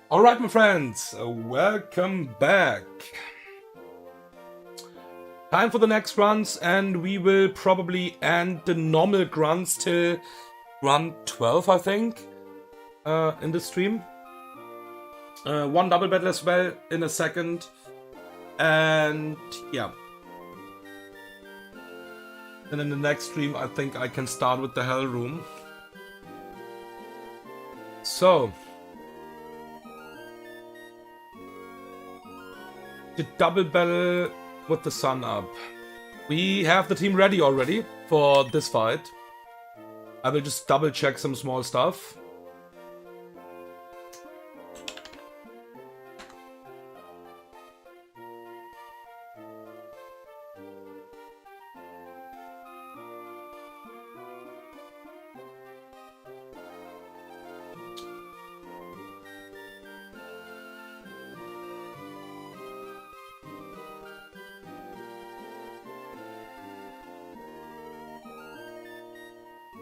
Alright, my friends, welcome back. Time for the next runs, and we will probably end the normal grunts till run 12, I think, in the stream. One double battle as well in a second, and yeah. Then in the next stream, I think I can start with the Hell Room. So, the double battle with the sun up. We have the team ready already for this fight. I will just double check some small stuff.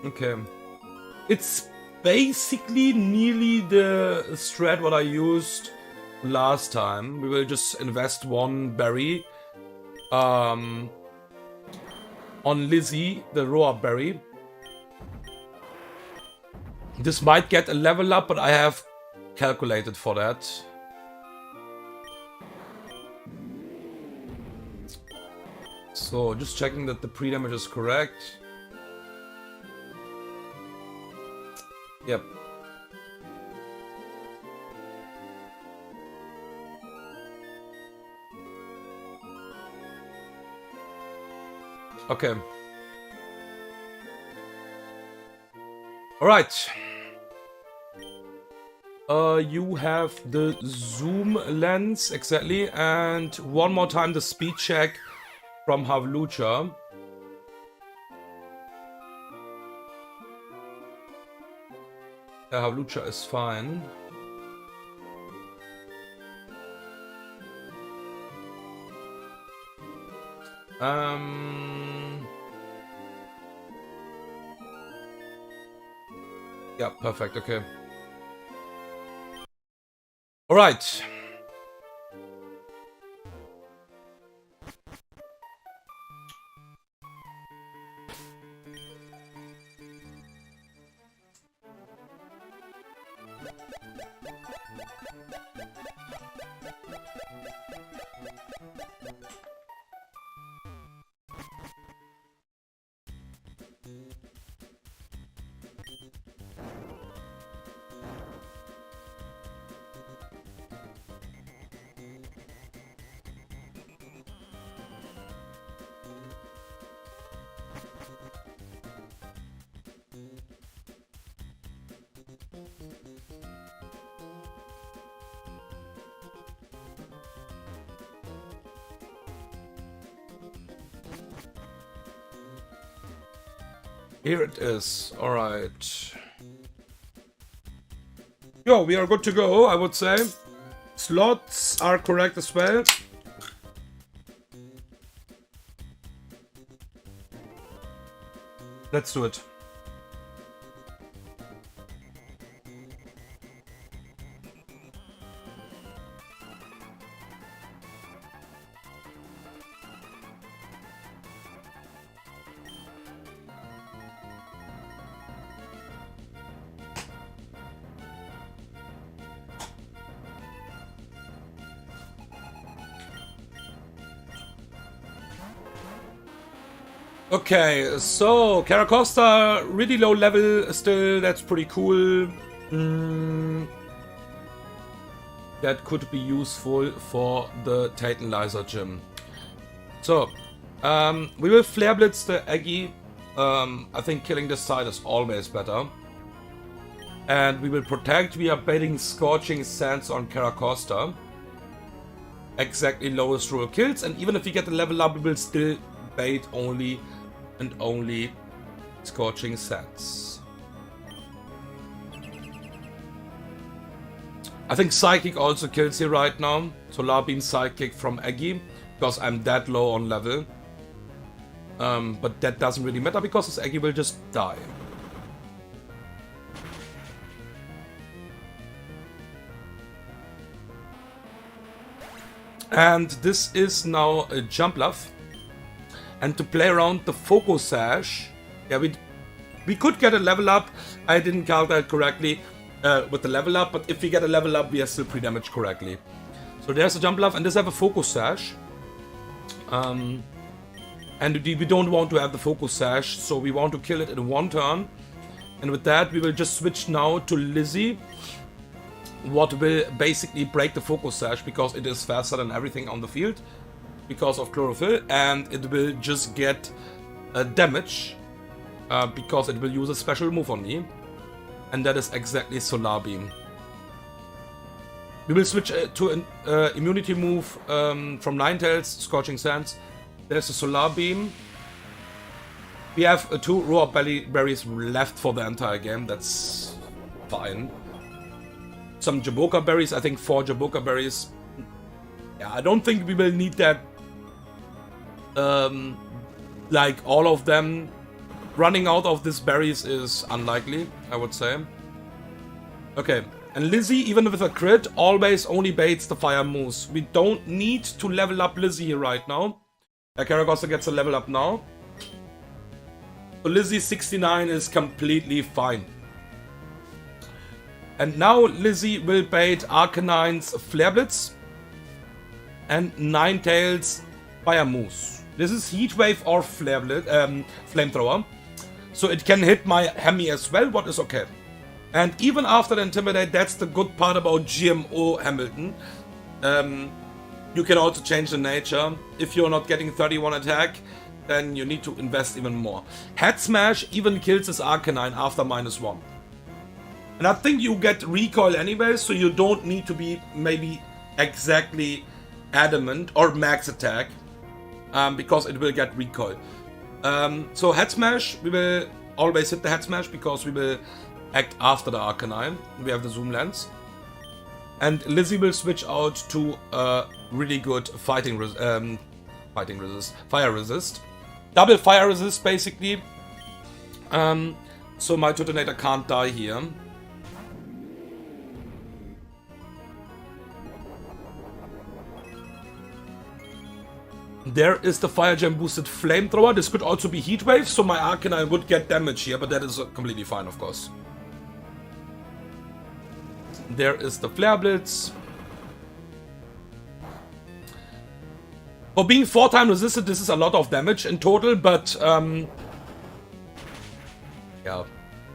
Okay, it's basically nearly the strat what I used last time. We will just invest one berry on Lizzie, the raw berry. This might get a level up, but I have calculated for that. So just checking that the pre-damage is correct. Yep. Okay. All right. You have the zoom lens exactly, and one more time the speed check from Havlucha. Havlucha is fine. Yeah, perfect, okay. All right. Here it is. All right. Yo, we are good to go, I would say. Slots are correct as well. Let's do it. Okay, so Caracosta, really low level still, that's pretty cool. That could be useful for the Titanizer gym. So, we will Flare Blitz the Aggie. I think killing this side is always better. And we will protect via baiting Scorching Sands on Caracosta. Exactly lowest roll kills, and even if we get the level up, we will still bait only and only Scorching Sands. I think Psychic also kills here right now. Solar Beam Psychic from Aggie, because I'm that low on level. But that doesn't really matter because this Aggie will just die. And this is now a jump bluff. And to play around the focus sash, yeah, we could get a level up. I didn't calculate correctly with the level up, but if we get a level up, we are still pre-damaged correctly. So there's a jump bluff, and this have a focus sash. And we don't want to have the focus sash, so we want to kill it in one turn. And with that, we will just switch now to Lizzie, what will basically break the focus sash because it is faster than everything on the field because of chlorophyll, and it will just get damage because it will use a special move on me, and that is exactly Solar Beam. We will switch to an immunity move from Ninetales, Scorching Sands. There's a Solar Beam. We have 2 raw berries left for the entire game. That's fine. Some Jaboka berries. I think 4 Jaboka berries. Yeah, I don't think we will need that. Like all of them. Running out of these berries is unlikely, I would say. Okay. And Lizzie, even with a crit, always only baits the fire moves. We don't need to level up Lizzie right now. Karagosa gets a level up now. So Lizzie 69 is completely fine. And now Lizzie will bait Arcanine's Flare Blitz and Ninetales Fire Moves. This is Heat Wave or Flare Blitz, Flamethrower. So it can hit my Hemi as well, what is okay. And even after the Intimidate, that's the good part about GMO Hamilton. You can also change the nature. If you're not getting 31 attack, then you need to invest even more. Head Smash even kills his Arcanine after -1. And I think you get recoil anyway, so you don't need to be maybe exactly adamant or max attack, because it will get recoil. So Head Smash, we will always hit the Head Smash because we will act after the Arcanine. We have the Zoom Lens. And Lizzie will switch out to really good fire resist. Double fire resist, basically. So my Detonator can't die here. There is the Fire Gem boosted Flamethrower. This could also be Heat Wave, so my Arcanine would get damage here, but that is completely fine, of course. There is the Flare Blitz. For being 4-time resisted, this is a lot of damage in total, but yeah,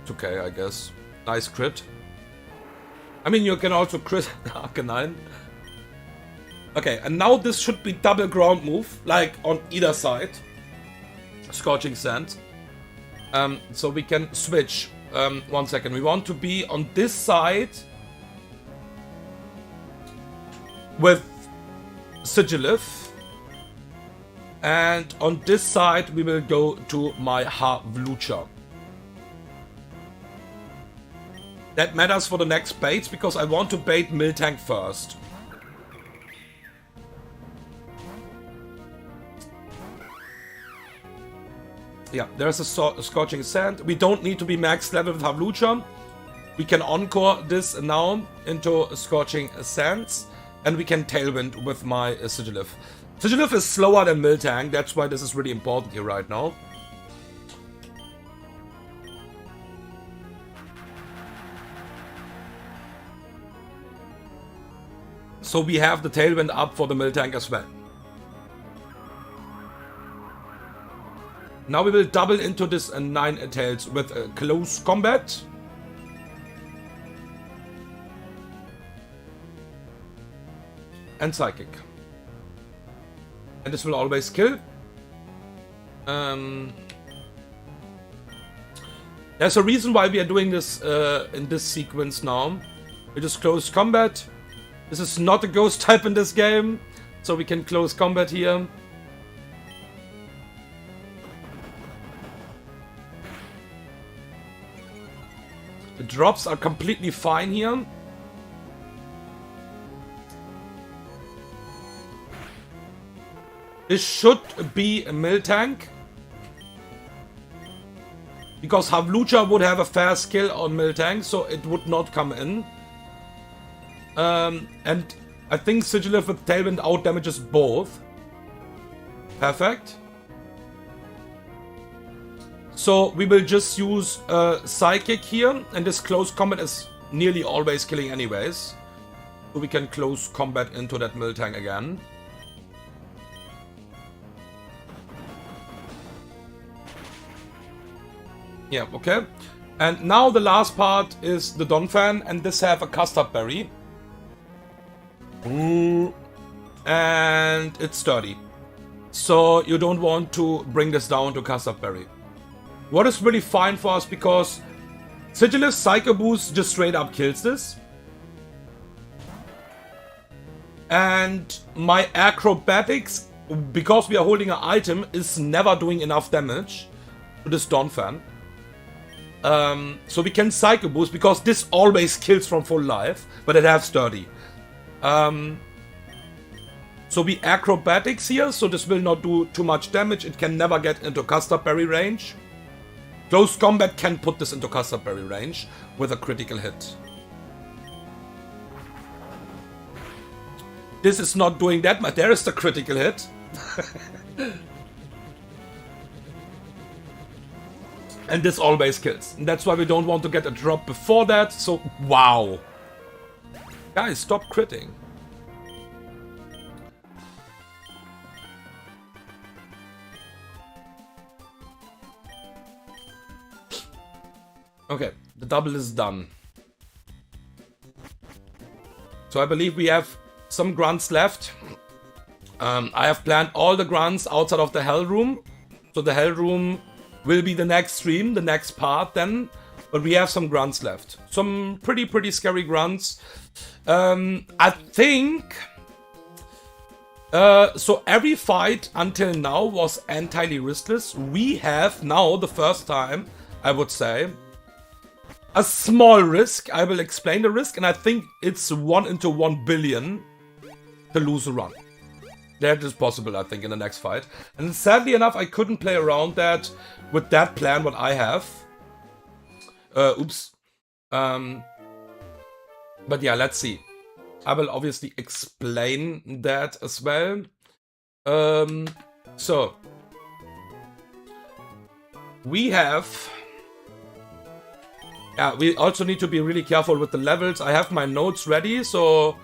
it's okay, I guess. Nice crit. I mean, you can also crit Arcanine. Okay, and now this should be double ground move, like on either side. Scorching Sand. So we can switch. 1 second. We want to be on this side with Sigilif. And on this side, we will go to my Havlucha. That matters for the next baits, because I want to bait Miltank first. Yeah, there's a Scorching Sand. We don't need to be max level with Havlucha. We can encore this now into Scorching Sands. And we can Tailwind with my Sigilif. Sigilif is slower than Miltank, that's why this is really important here right now. So we have the Tailwind up for the Miltank as well. Now we will double into this Ninetales with Close Combat. And Psychic. And this will always kill. There's a reason why we are doing this in this sequence now. It is Close Combat. This is not a ghost type in this game, so we can Close Combat here. The drops are completely fine here. This should be a Miltank, because Havlucha would have a fast kill on Miltank, so it would not come in. And I think Sigilif with Tailwind out damages both. Perfect. So we will just use Psychic here, and this close combat is nearly always killing anyways. So we can close combat into that Miltank again. Yeah, okay. And now the last part is the Donphan, and this have a custard berry. And it's sturdy. So you don't want to bring this down to custard berry. What is really fine for us, because Sigilif's Psycho Boost just straight up kills this. And my Acrobatics, because we are holding an item, is never doing enough damage to this Donphan. So we can Psycho Boost, because this always kills from full life, but it has sturdy. So we Acrobatics here, so this will not do too much damage. It can never get into custard berry range. Close combat can put this into custard berry range with a critical hit. This is not doing that much. There is the critical hit. And this always kills. And that's why we don't want to get a drop before that. So, wow. Guys, stop critting. Okay, the double is done. So I believe we have some grunts left. I have planned all the grunts outside of the Hell Room. So the Hell Room will be the next stream, the next part then. But we have some grunts left. Some pretty scary grunts. I think... so every fight until now was entirely riskless. We have now, the first time, I would say, a small risk. I will explain the risk, and I think it's 1 into 1 billion to lose a run. That is possible, I think, in the next fight. And sadly enough, I couldn't play around that with that plan what I have. Oops. But yeah, let's see. I will obviously explain that as well. So we have... Yeah, we also need to be really careful with the levels. I have my notes ready, so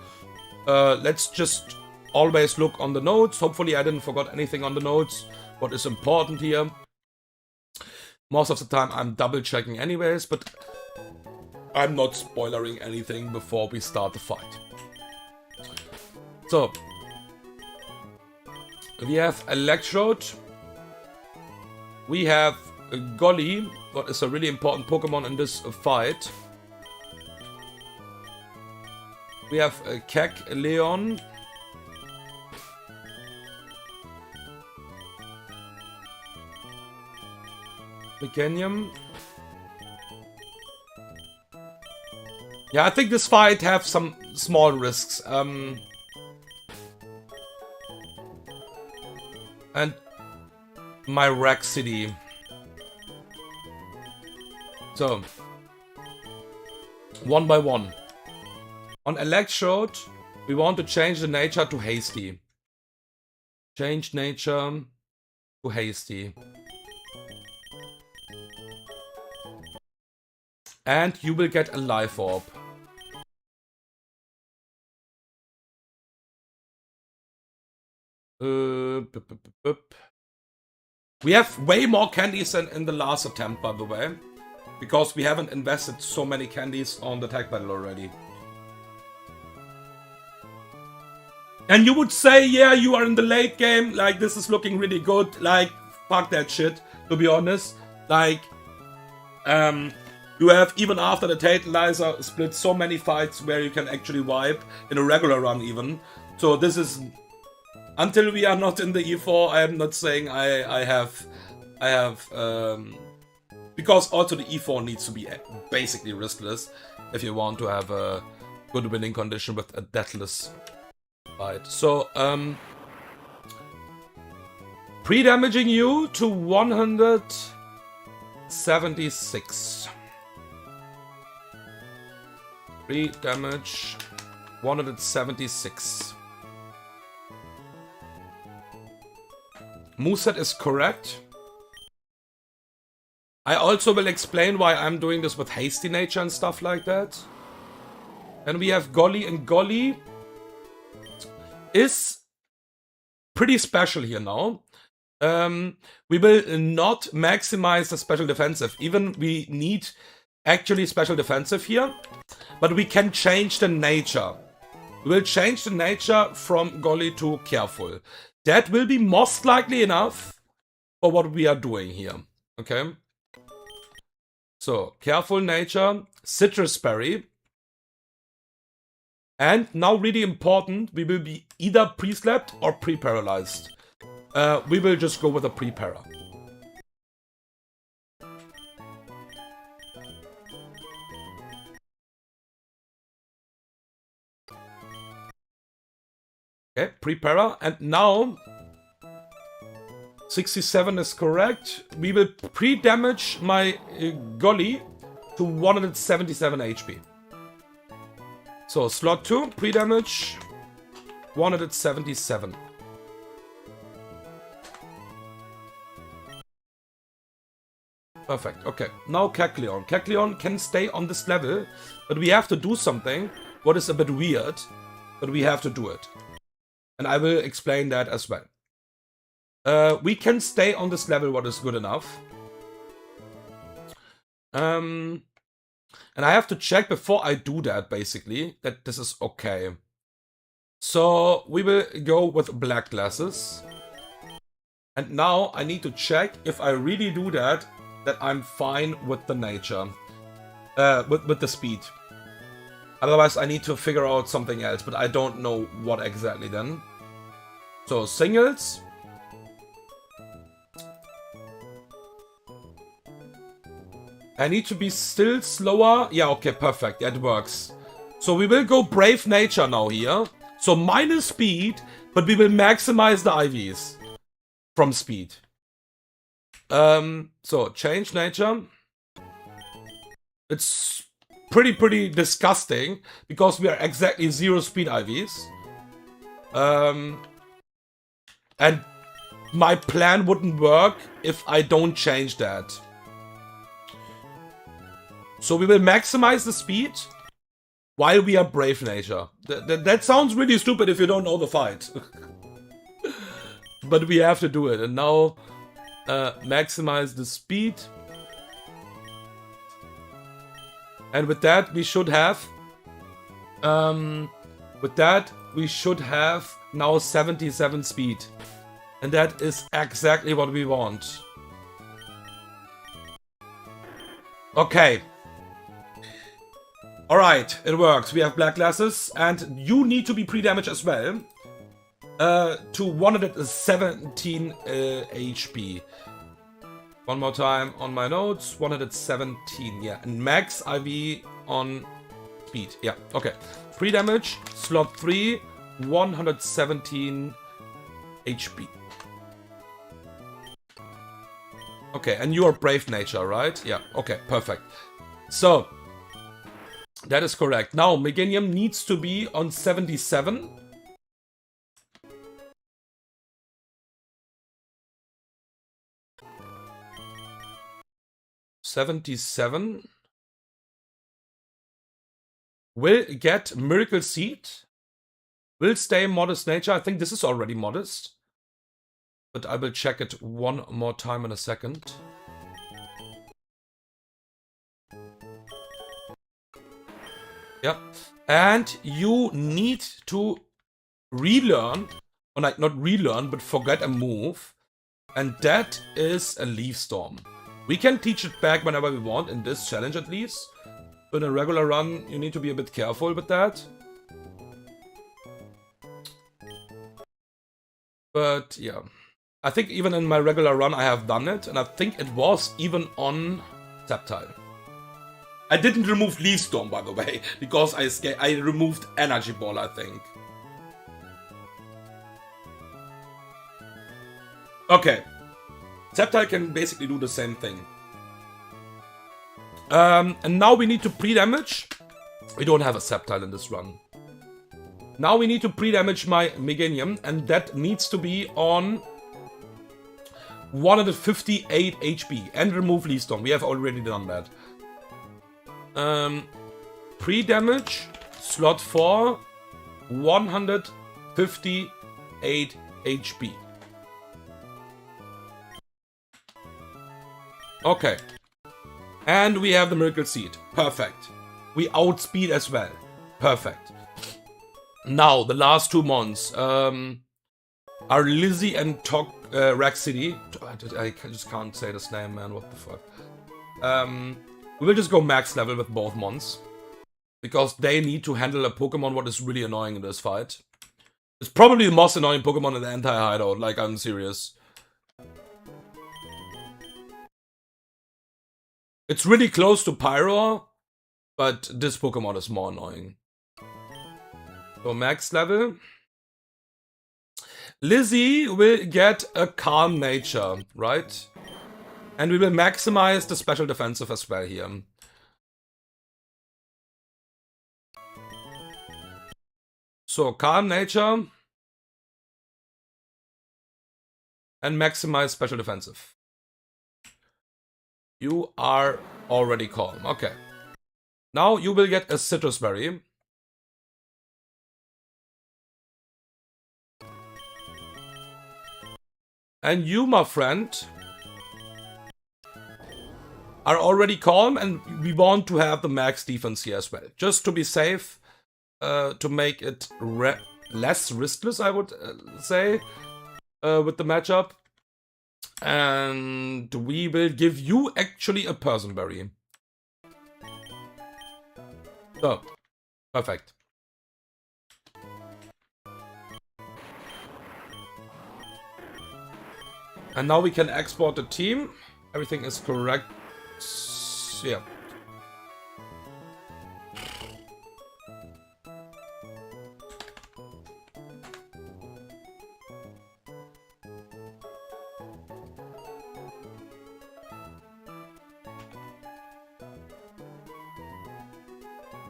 let's just always look on the notes. Hopefully I didn't forget anything on the notes. What is important here. Most of the time I'm double checking anyways, but I'm not spoilering anything before we start the fight. So, we have Electrode. We have Golly, what is a really important Pokemon in this fight. We have Leon. Mechanium. Yeah, I think this fight have some small risks. And my Rex City. So, one by one. On Electrode, we want to change the nature to Hasty. Change nature to Hasty. And you will get a Life Orb. We have way more candies than in the last attempt, by the way. Because we haven't invested so many candies on the tag battle already. And you would say, yeah, you are in the late game, like, this is looking really good. Like, fuck that shit, to be honest. Like, you have, even after the Tantalizer, split so many fights where you can actually wipe, in a regular run even. So this is, until we are not in the E4, I am not saying I have, because also the E4 needs to be basically riskless if you want to have a good winning condition with a deathless fight. So, pre-damaging you to 176. Pre-damage 176. Moveset is correct. I also will explain why I'm doing this with hasty nature and stuff like that. And we have Golly, and Golly is pretty special here now. We will not maximize the special defensive. Even we need actually special defensive here. But we can change the nature. We will change the nature from Golly to Careful. That will be most likely enough for what we are doing here. Okay? So, Careful nature, Citrus Berry. And now really important, we will be either pre-slept or pre-paralyzed. We will just go with a pre-para. Okay, pre-para. And now 67 is correct. We will pre-damage my Golly to 177 HP. So, slot 2, pre-damage, 177. Perfect, okay. Now Kecleon. Kecleon can stay on this level, but we have to do something what is a bit weird, but we have to do it. And I will explain that as well. We can stay on this level what is good enough. And I have to check before I do that, basically, that this is okay. So, we will go with black glasses. And now I need to check if I really do that I'm fine with the nature. With the speed. Otherwise, I need to figure out something else, but I don't know what exactly then. So, singles. I need to be still slower. Yeah, okay, perfect. Yeah, it works. So we will go Brave Nature now here. So minus speed, but we will maximize the IVs from speed. So change nature. It's pretty disgusting because we are exactly 0 speed IVs. And my plan wouldn't work if I don't change that. So we will maximize the speed while we are Brave Nature. That sounds really stupid if you don't know the fight. But we have to do it. And now maximize the speed. And with that we should have now 77 speed. And that is exactly what we want. Okay. Alright, it works. We have black glasses, and you need to be pre-damaged as well. To 117 HP. One more time on my notes. 117, yeah. And max IV on speed. Yeah, okay. Pre-damage, slot 3, 117 HP. Okay, and you are Brave Nature, right? Yeah, okay, perfect. So, that is correct. Now, Meganium needs to be on 77. Will get Miracle Seed. Will stay Modest Nature. I think this is already modest. But I will check it one more time in a second. Yep. And you need to relearn, or like not relearn, but forget a move. And that is a Leaf Storm. We can teach it back whenever we want, in this challenge at least. In a regular run, you need to be a bit careful with that. But yeah. I think even in my regular run I have done it, and I think it was even on Sceptile. I didn't remove Leaf Storm, by the way, because I removed Energy Ball, I think. Okay. Sceptile can basically do the same thing. And now we need to pre-damage. We don't have a Sceptile in this run. Now we need to pre-damage my Meganium, and that needs to be on 158 HP. And remove Leestorm. We have already done that. Pre-damage, slot 4, 158 HP. Okay. And we have the Miracle Seed. Perfect. We outspeed as well. Perfect. Now, the last 2 mons are Lizzie and Raxity. I just can't say this name, man. What the fuck? We will just go max level with both mons. Because they need to handle a Pokemon what is really annoying in this fight. It's probably the most annoying Pokemon in the entire hideout. Like, I'm serious. It's really close to Pyro, but this Pokemon is more annoying. So max level. Lizzie will get a Calm Nature, right? And we will maximize the special defensive as well here. So Calm Nature. And maximize special defensive. You are already calm. Okay. Now you will get a Citrus Berry. And you, my friend, are already calm, and we want to have the max defense here as well. Just to be safe, to make it less riskless, I would say, with the matchup. And we will give you actually a Person Berry. So, perfect. And now we can export the team. Everything is correct. Yeah.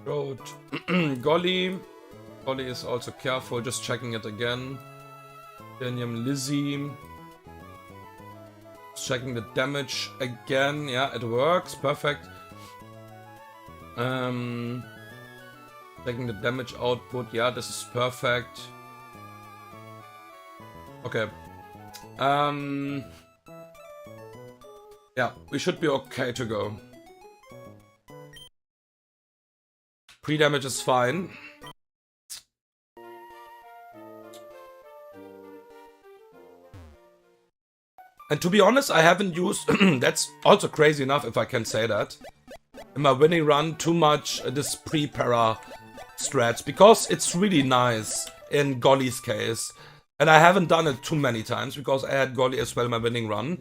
Road. Golly. Golly is also careful, just checking it again. Danium Lizzie. Checking the damage again. Yeah, it works. Perfect. Checking the damage output. Yeah, this is perfect. Okay. Yeah, we should be okay to go. Pre-damage is fine. And to be honest, I haven't used, that's also crazy enough if I can say that, in my winning run too much this pre-para strat, because it's really nice in Golly's case. And I haven't done it too many times, because I had Golly as well in my winning run.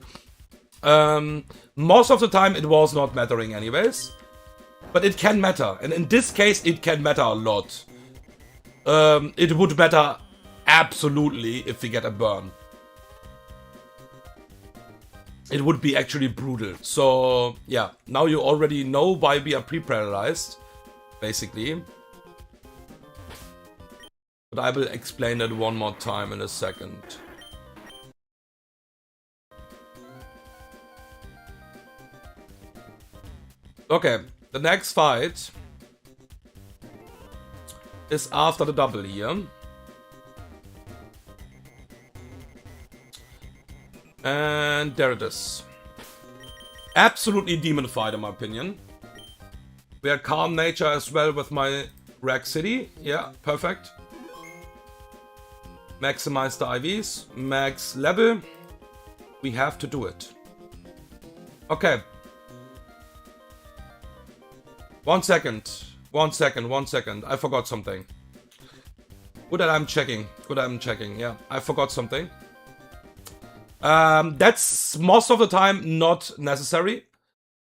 Most of the time it was not mattering anyways. But it can matter, and in this case it can matter a lot. It would matter absolutely if we get a burn. It would be actually brutal. So yeah, now you already know why we are pre-paralyzed, basically. But I will explain that one more time in a second. Okay. The next fight is after the double here. And there it is. Absolutely demon fight in my opinion. We are Calm Nature as well with my Rack City. Yeah, perfect. Maximize the IVs. Max level. We have to do it. Okay. 1 second. 1 second. 1 second. I forgot something. Good that I'm checking. Good that I'm checking. Yeah, I forgot something. That's most of the time not necessary,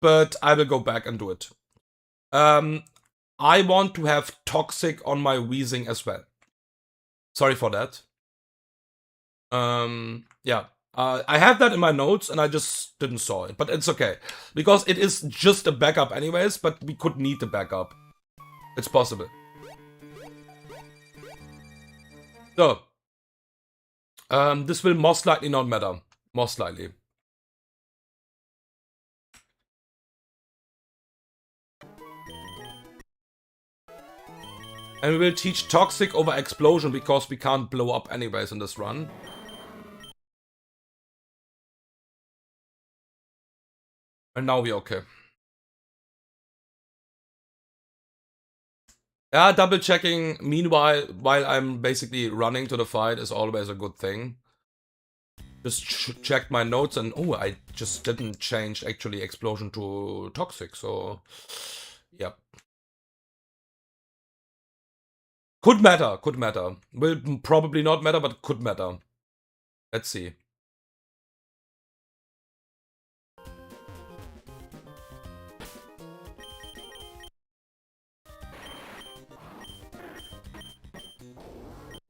but I will go back and do it. I want to have Toxic on my Wheezing as well. Sorry for that. Yeah. I have that in my notes and I just didn't saw it, but it's okay. Because it is just a backup anyways, but we could need the backup. It's possible. So. This will most likely not matter. Most likely. And we will teach Toxic over Explosion because we can't blow up anyways in this run. And now we're okay. Yeah, double checking meanwhile while I'm basically running to the fight is always a good thing. Just checked my notes and oh, I just didn't change actually Explosion to Toxic, so yep. Could matter, could matter. Will probably not matter, but could matter. Let's see.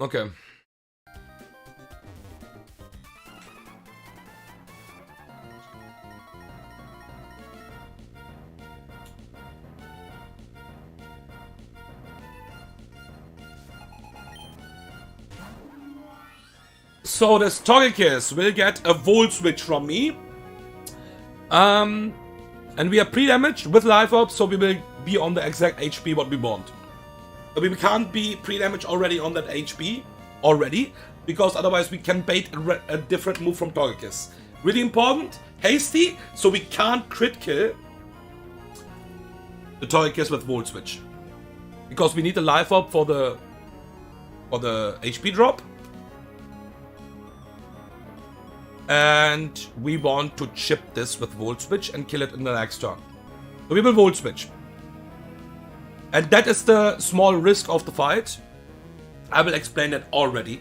Okay. So this Togekiss will get a Volt Switch from me. And we are pre-damaged with Life Orb, so we will be on the exact HP what we want. But we can't be pre-damaged already on that HP already, because otherwise we can bait a different move from Togekiss. Really important, hasty, so we can't crit kill the Togekiss with Volt Switch. Because we need the Life Orb for the HP drop. And we want to chip this with Volt Switch and kill it in the next turn. So we will Volt Switch. And that is the small risk of the fight. I will explain that already.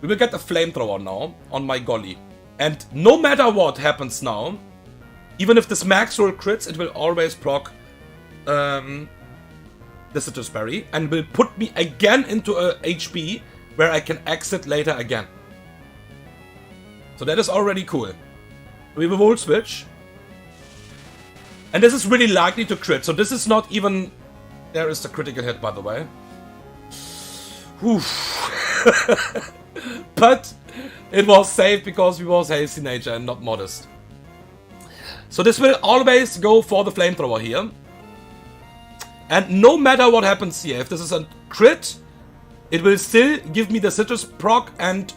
We will get a Flamethrower now on my Golly. And no matter what happens now, even if this max roll crits, it will always proc the Citrus Berry and will put me again into a HP where I can exit later again. So that is already cool. We have a Volt Switch. And this is really likely to crit. So this is not even... There is the critical hit, by the way. But it was safe because we was hasty nature and not modest. So this will always go for the Flamethrower here. And no matter what happens here, if this is a crit, it will still give me the Citrus proc and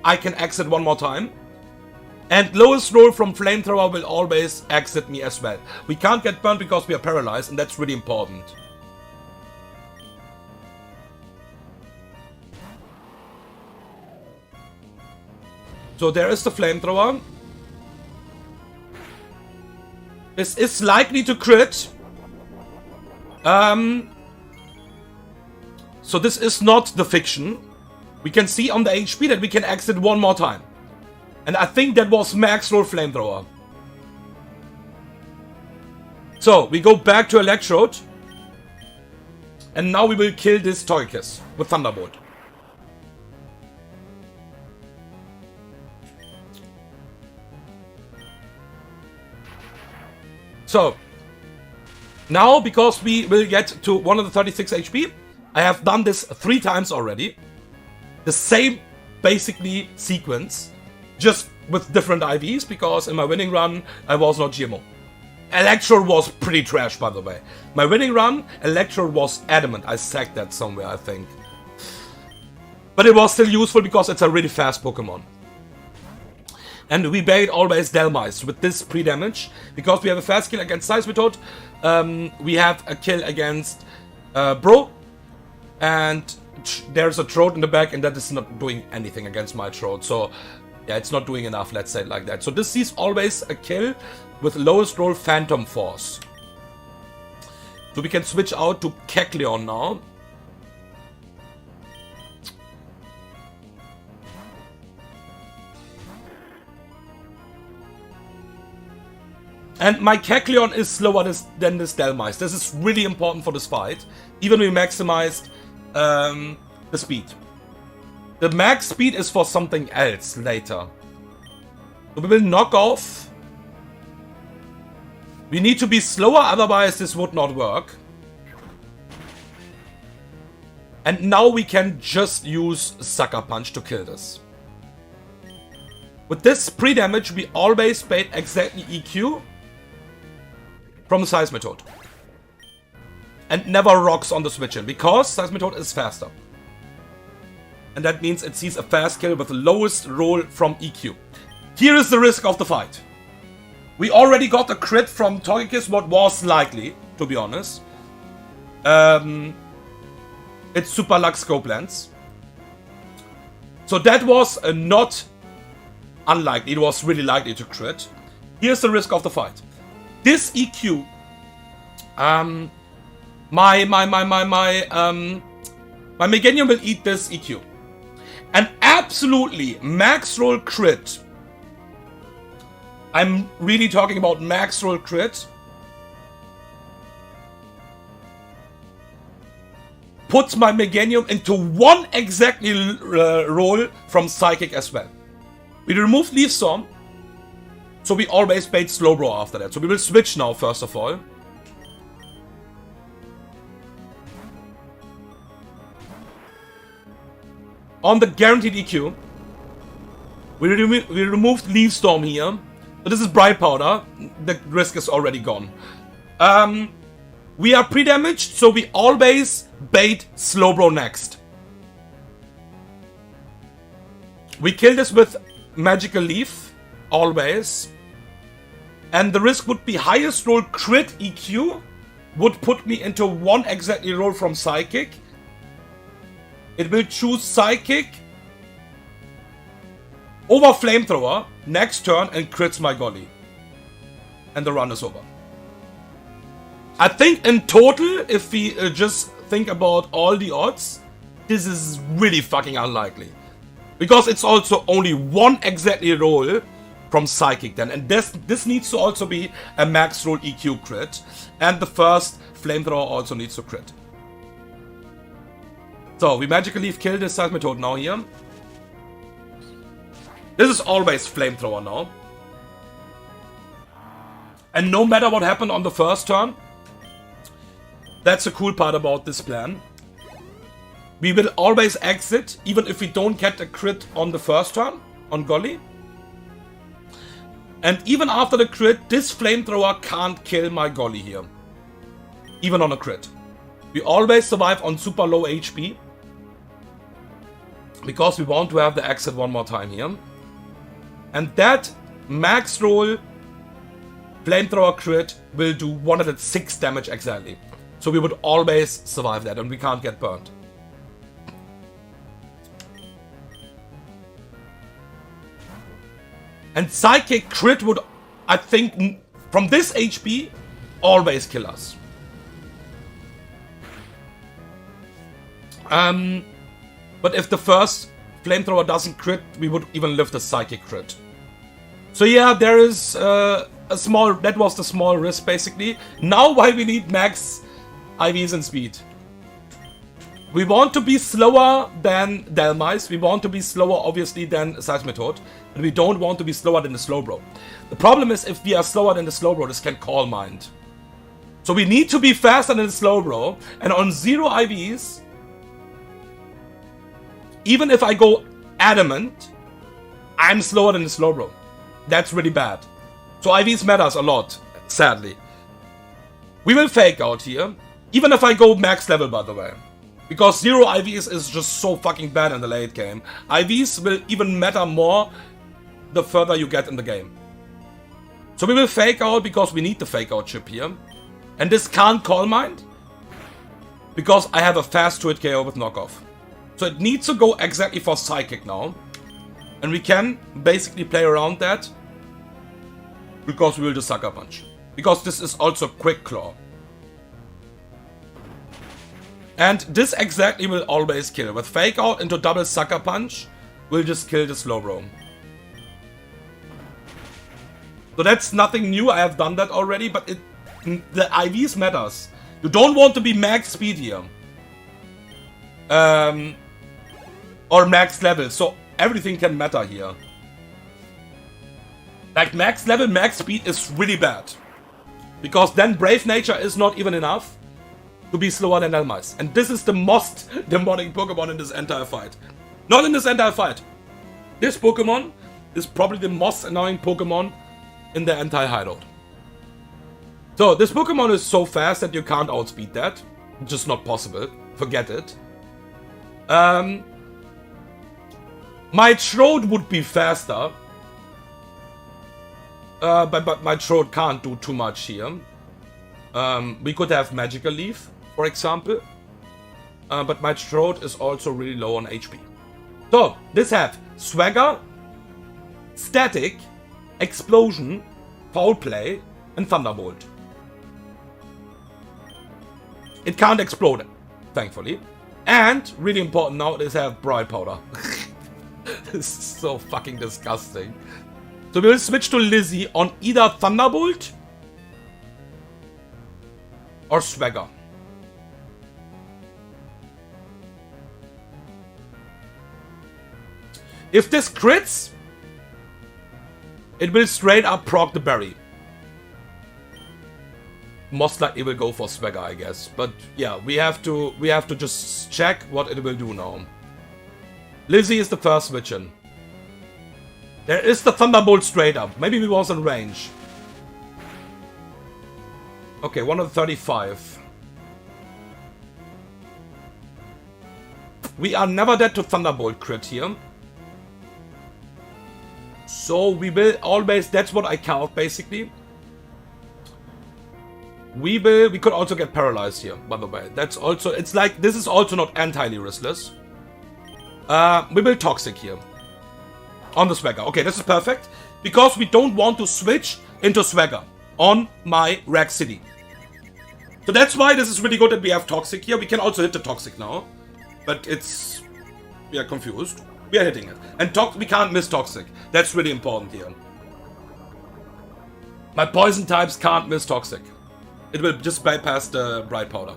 I can exit one more time. And lowest roll from Flamethrower will always exit me as well. We can't get burned because we are paralyzed, and that's really important. So there is the Flamethrower. This is likely to crit. So this is not the fiction. We can see on the HP that we can exit one more time. And I think that was max roll Flamethrower. So, we go back to Electrode. And now we will kill this Togekiss with Thunderbolt. So, now because we will get to 136 HP, I have done this 3 times already. The same, basically, sequence. Just with different IVs, because in my winning run, I was not GMO. Electrode was pretty trash, by the way. My winning run, Electrode was adamant. I sacked that somewhere, I think. But it was still useful because it's a really fast Pokemon. And we bait always Delmice with this pre-damage. Because we have a fast kill against Seismitoad. We have a kill against Bro. And there's a Throat in the back, and that is not doing anything against my Throat. So... yeah, it's not doing enough, let's say it like that. So this is always a kill with lowest roll Phantom Force. So we can switch out to Kecleon now. And my Kecleon is slower than this Delmice. This is really important for this fight. Even we maximized the speed. The max speed is for something else later. So we will knock off. We need to be slower, otherwise this would not work. And now we can just use Sucker Punch to kill this. With this pre-damage, we always bait exactly EQ from the Seismitoad. And never rocks on the switch in, because Seismitoad is faster. And that means it sees a fast kill with the lowest roll from EQ. Here is the risk of the fight. We already got a crit from Togekiss, what was likely, to be honest. It's Super Luck Scope Lens. So that was not unlikely, it was really likely to crit. Here's the risk of the fight. This EQ, my Meganium will eat this EQ. An absolutely max roll crit. I'm really talking about max roll crit. Puts my Meganium into one exactly roll from Psychic as well. We removed Leaf Storm, so we always bait Slowbro after that. So we will switch now, first of all. On the guaranteed EQ, we removed Leaf Storm here. So this is Bright Powder. The risk is already gone. We are pre-damaged, so we always bait Slowbro next. We kill this with Magical Leaf, always. And the risk would be highest roll crit EQ, would put me into one exactly roll from Psychic. It will choose Psychic over Flamethrower next turn and crits my Golly. And the run is over. I think in total, if we just think about all the odds, this is really fucking unlikely. Because it's also only one exactly roll from Psychic then. And this needs to also be a max roll EQ crit. And the first Flamethrower also needs to crit. So, we Magical Leaf kill this Seismitoad now here. This is always Flamethrower now. And no matter what happened on the first turn, that's the cool part about this plan. We will always exit, even if we don't get a crit on the first turn, on Golly. And even after the crit, this Flamethrower can't kill my Golly here. Even on a crit. We always survive on super low HP. Because we want to have the exit one more time here. And that max roll Flamethrower crit will do 106 damage exactly. So we would always survive that and we can't get burned. And Psychic crit would, I think, from this HP, always kill us. But if the first Flamethrower doesn't crit, we would even live the Psychic crit. So yeah, there is a small, that was the small risk basically. Now why we need max IVs and speed. We want to be slower than Delmice, we want to be slower obviously than Seismitoad, but we don't want to be slower than the Slowbro. The problem is if we are slower than the Slowbro, this can Call Mind. So we need to be faster than the Slowbro, and on 0 IVs, even if I go Adamant, I'm slower than the Slowbro. That's really bad. So IVs matters a lot, sadly. We will Fake Out here, even if I go max level by the way. Because 0 IVs is just so fucking bad in the late game. IVs will even matter more the further you get in the game. So we will Fake Out because we need the Fake Out chip here. And this can't Call Mind. Because I have a fast 2-hit KO with Knockoff. So it needs to go exactly for Psychic now. And we can basically play around that. Because we will do Sucker Punch. Because this is also Quick Claw. And this exactly will always kill. With Fake Out into double Sucker Punch, we'll just kill the Slowbro. So that's nothing new, I have done that already, but the IVs matters. You don't want to be max speed here. Or max level, so everything can matter here. Like max level, max speed is really bad. Because then Brave Nature is not even enough. to be slower than Elmice. And this is the most demonic Pokemon in this entire fight. Not in this entire fight. This Pokemon is probably the most annoying Pokemon in the entire hideout. So, this Pokemon is so fast that you can't outspeed that. Just not possible. Forget it. My Throat would be faster. But my Throat can't do too much here. We could have Magical Leaf, for example. But my Throat is also really low on HP. So, this have Swagger, Static, Explosion, Foul Play, and Thunderbolt. It can't explode, thankfully. And, really important now, is have Bright Powder. This is so fucking disgusting. So we will switch to Lizzie on either Thunderbolt or Swagger. If this crits, it will straight up proc the berry. Most likely will go for Swagger, I guess. But yeah, we have to just check what it will do now. Lizzie is the first switch in. There is the Thunderbolt straight up. Maybe we was in range. Okay, 135. We are never dead to Thunderbolt crit here. So we will always, that's what I count basically. We could also get paralyzed here, by the way. That's also, it's like, this is also not entirely riskless. We will Toxic here. On the Swagger. Okay, this is perfect. Because we don't want to switch into Swagger on my Rag City. So that's why this is really good that we have Toxic here. We can also hit the Toxic now. But it's... we are confused. We are hitting it. And we can't miss Toxic. That's really important here. My Poison types can't miss Toxic. It will just bypass the Bright Powder.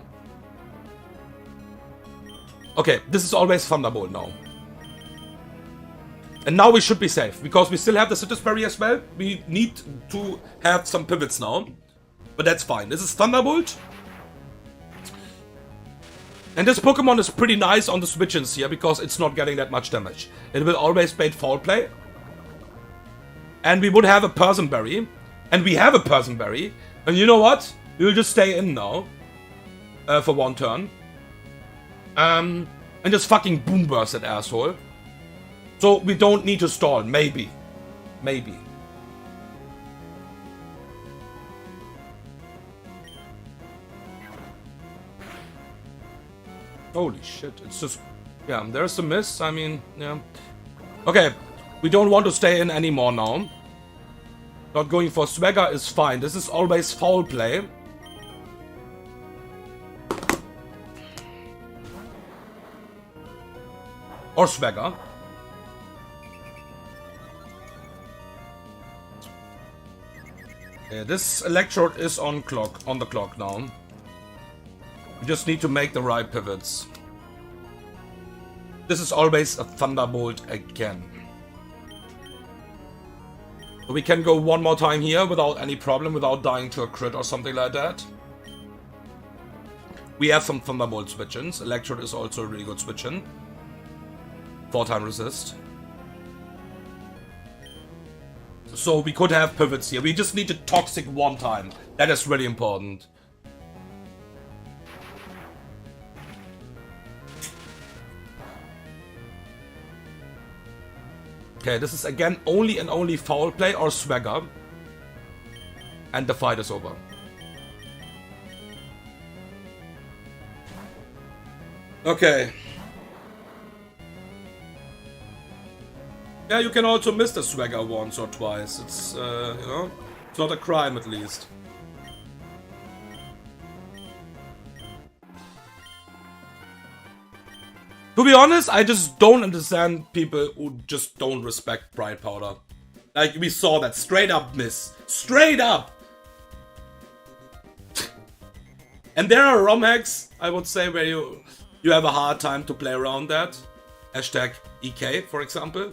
Okay, this is always Thunderbolt now. And now we should be safe, because we still have the Citrus Berry as well. We need to have some pivots now. But that's fine. This is Thunderbolt. And this Pokemon is pretty nice on the switch-ins here, because it's not getting that much damage. It will always bait Foul Play. And we would have a Person Berry. And we have a Person Berry. And you know what? We will just stay in now. For one turn. And just fucking Boom Burst that asshole. So we don't need to stall. Maybe. Maybe. Holy shit. It's just... yeah, there's a miss. I mean, yeah. Okay. We don't want to stay in anymore now. Not going for Swagger is fine. This is always Foul Play. Or Swagger. Yeah, this Electrode is on the clock now. We just need to make the right pivots. This is always a Thunderbolt again. We can go one more time here without any problem, without dying to a crit or something like that. We have some Thunderbolt switch-ins. Electrode is also a really good switch-in. 4-time resist. So we could have pivots here. We just need to Toxic one time. That is really important. Okay, this is again only and only Foul Play or Swagger. And the fight is over. Okay. Yeah, you can also miss the Swagger once or twice. It's, you know, it's not a crime at least. To be honest, I just don't understand people who just don't respect Bright Powder. Like, we saw that straight up miss. Straight up! And there are ROM hacks, I would say, where you have a hard time to play around that. Hashtag EK, for example.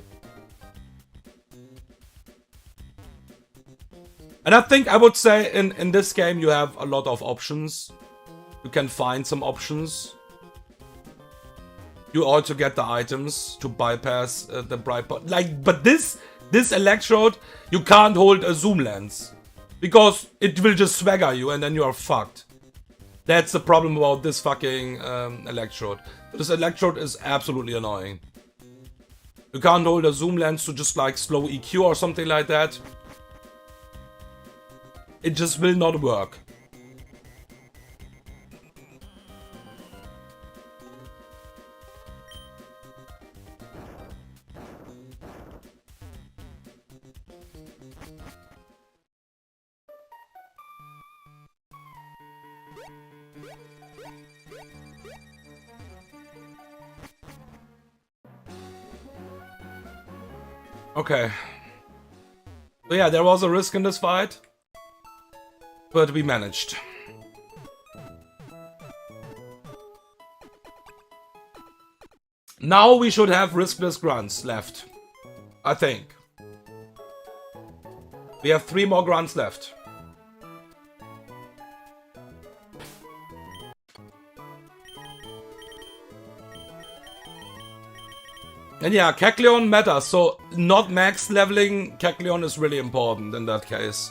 And I think I would say in this game you have a lot of options. you can find some options. You also get the items to bypass the bright pot. Like, but this electrode, you can't hold a zoom lens. Because it will just swagger you and then you are fucked. That's the problem about this fucking electrode. This electrode is absolutely annoying. You can't hold a zoom lens to just like slow EQ or something like that. It just will not work. Okay. So yeah, there was a risk in this fight. But we managed. Now we should have riskless grunts left. I think. We have 3 more grunts left. And yeah, Kecleon matters, so not max leveling Kecleon is really important in that case.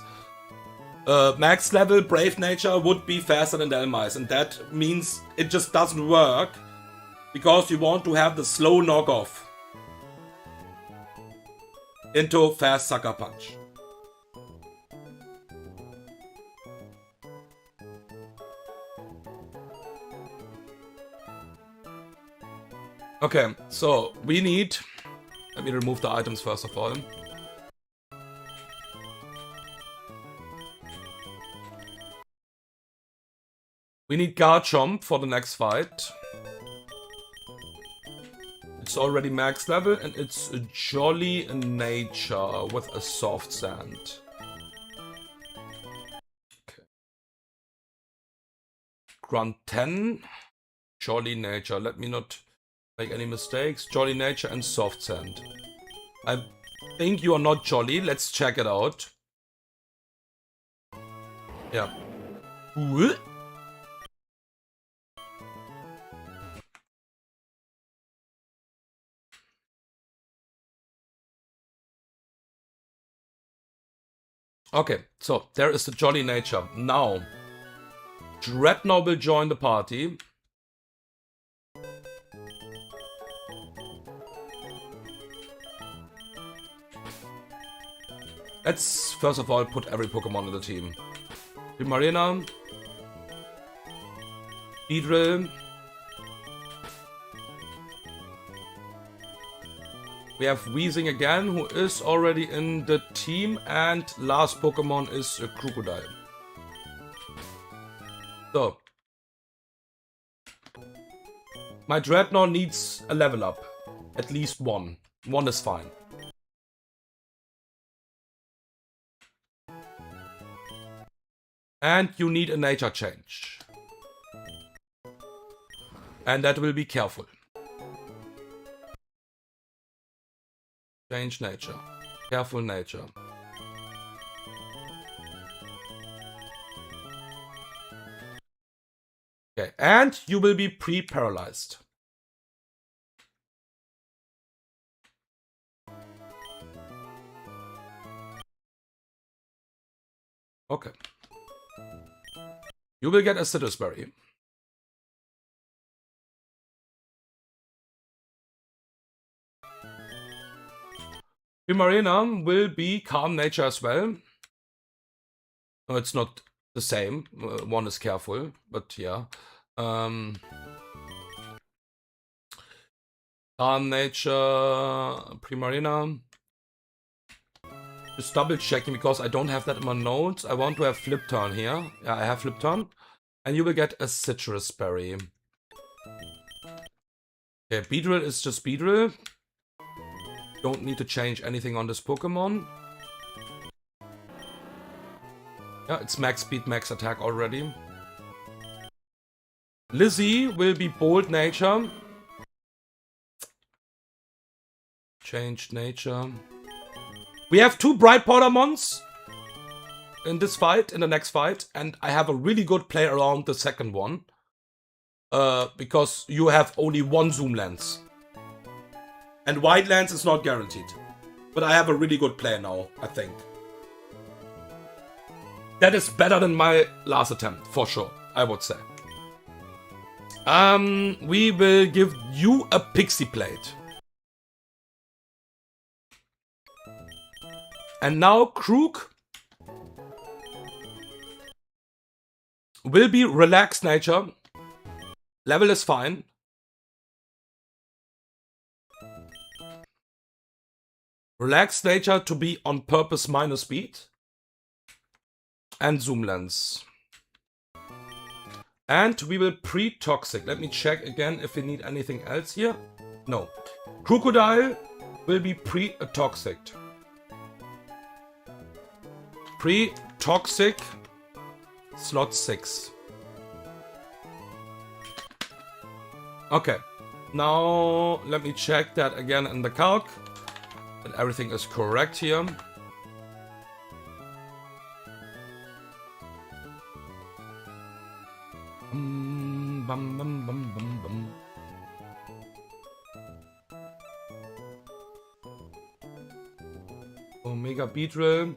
Max level Brave Nature would be faster than Delmice, and that means it just doesn't work because you want to have the slow knockoff into fast Sucker Punch. Okay, so we need... Let me remove the items first of all. We need Garchomp for the next fight. It's already max level and it's a Jolly Nature with a soft sand. Okay. Grunt 10. Jolly Nature. Let me not make any mistakes. Jolly Nature and soft sand. I think you are not jolly. Let's check it out. Yeah. Ooh. Okay, so there is the Jolly Nature. Now, Dreadnought will join the party. Let's first of all put every Pokemon in the team. Primarina, Beedrill. We have Weezing again, who is already in the team, and last Pokemon is a Crocodile. So, my Dreadnought needs a level up. At least one. One is fine. And you need a nature change. And that will be careful. Change nature. Careful nature. Okay, and you will be pre-paralyzed. Okay. You will get a Citrus Berry. Primarina will be Calm Nature as well. No, it's not the same. One is careful, but yeah. Calm Nature, Primarina. Just double checking because I don't have that in my notes. I want to have Flip Turn here. Yeah, I have Flip Turn. And you will get a Citrus Berry. Okay, Beedrill is just Beedrill. Don't need to change anything on this Pokemon. Yeah, it's max speed, max attack already. Lizzie will be Bold Nature. Changed nature. We have 2 Bright Pottermons in this fight, in the next fight, and I have a really good play around the second one. because you have only one zoom lens. And wide lens is not guaranteed. But I have a really good plan now, I think. That is better than my last attempt, for sure, I would say. We will give you a pixie plate. And now Crook will be relaxed nature. Level is fine. Relaxed nature to be on purpose minus speed. And zoom lens. And we will pre-toxic. Let me check again if we need anything else here. No. Crocodile will be pre-toxic. Pre-toxic slot 6. Okay. Now let me check that again in the calc. That everything is correct here. Bum, bum, bum, bum, bum. Omega Beetle.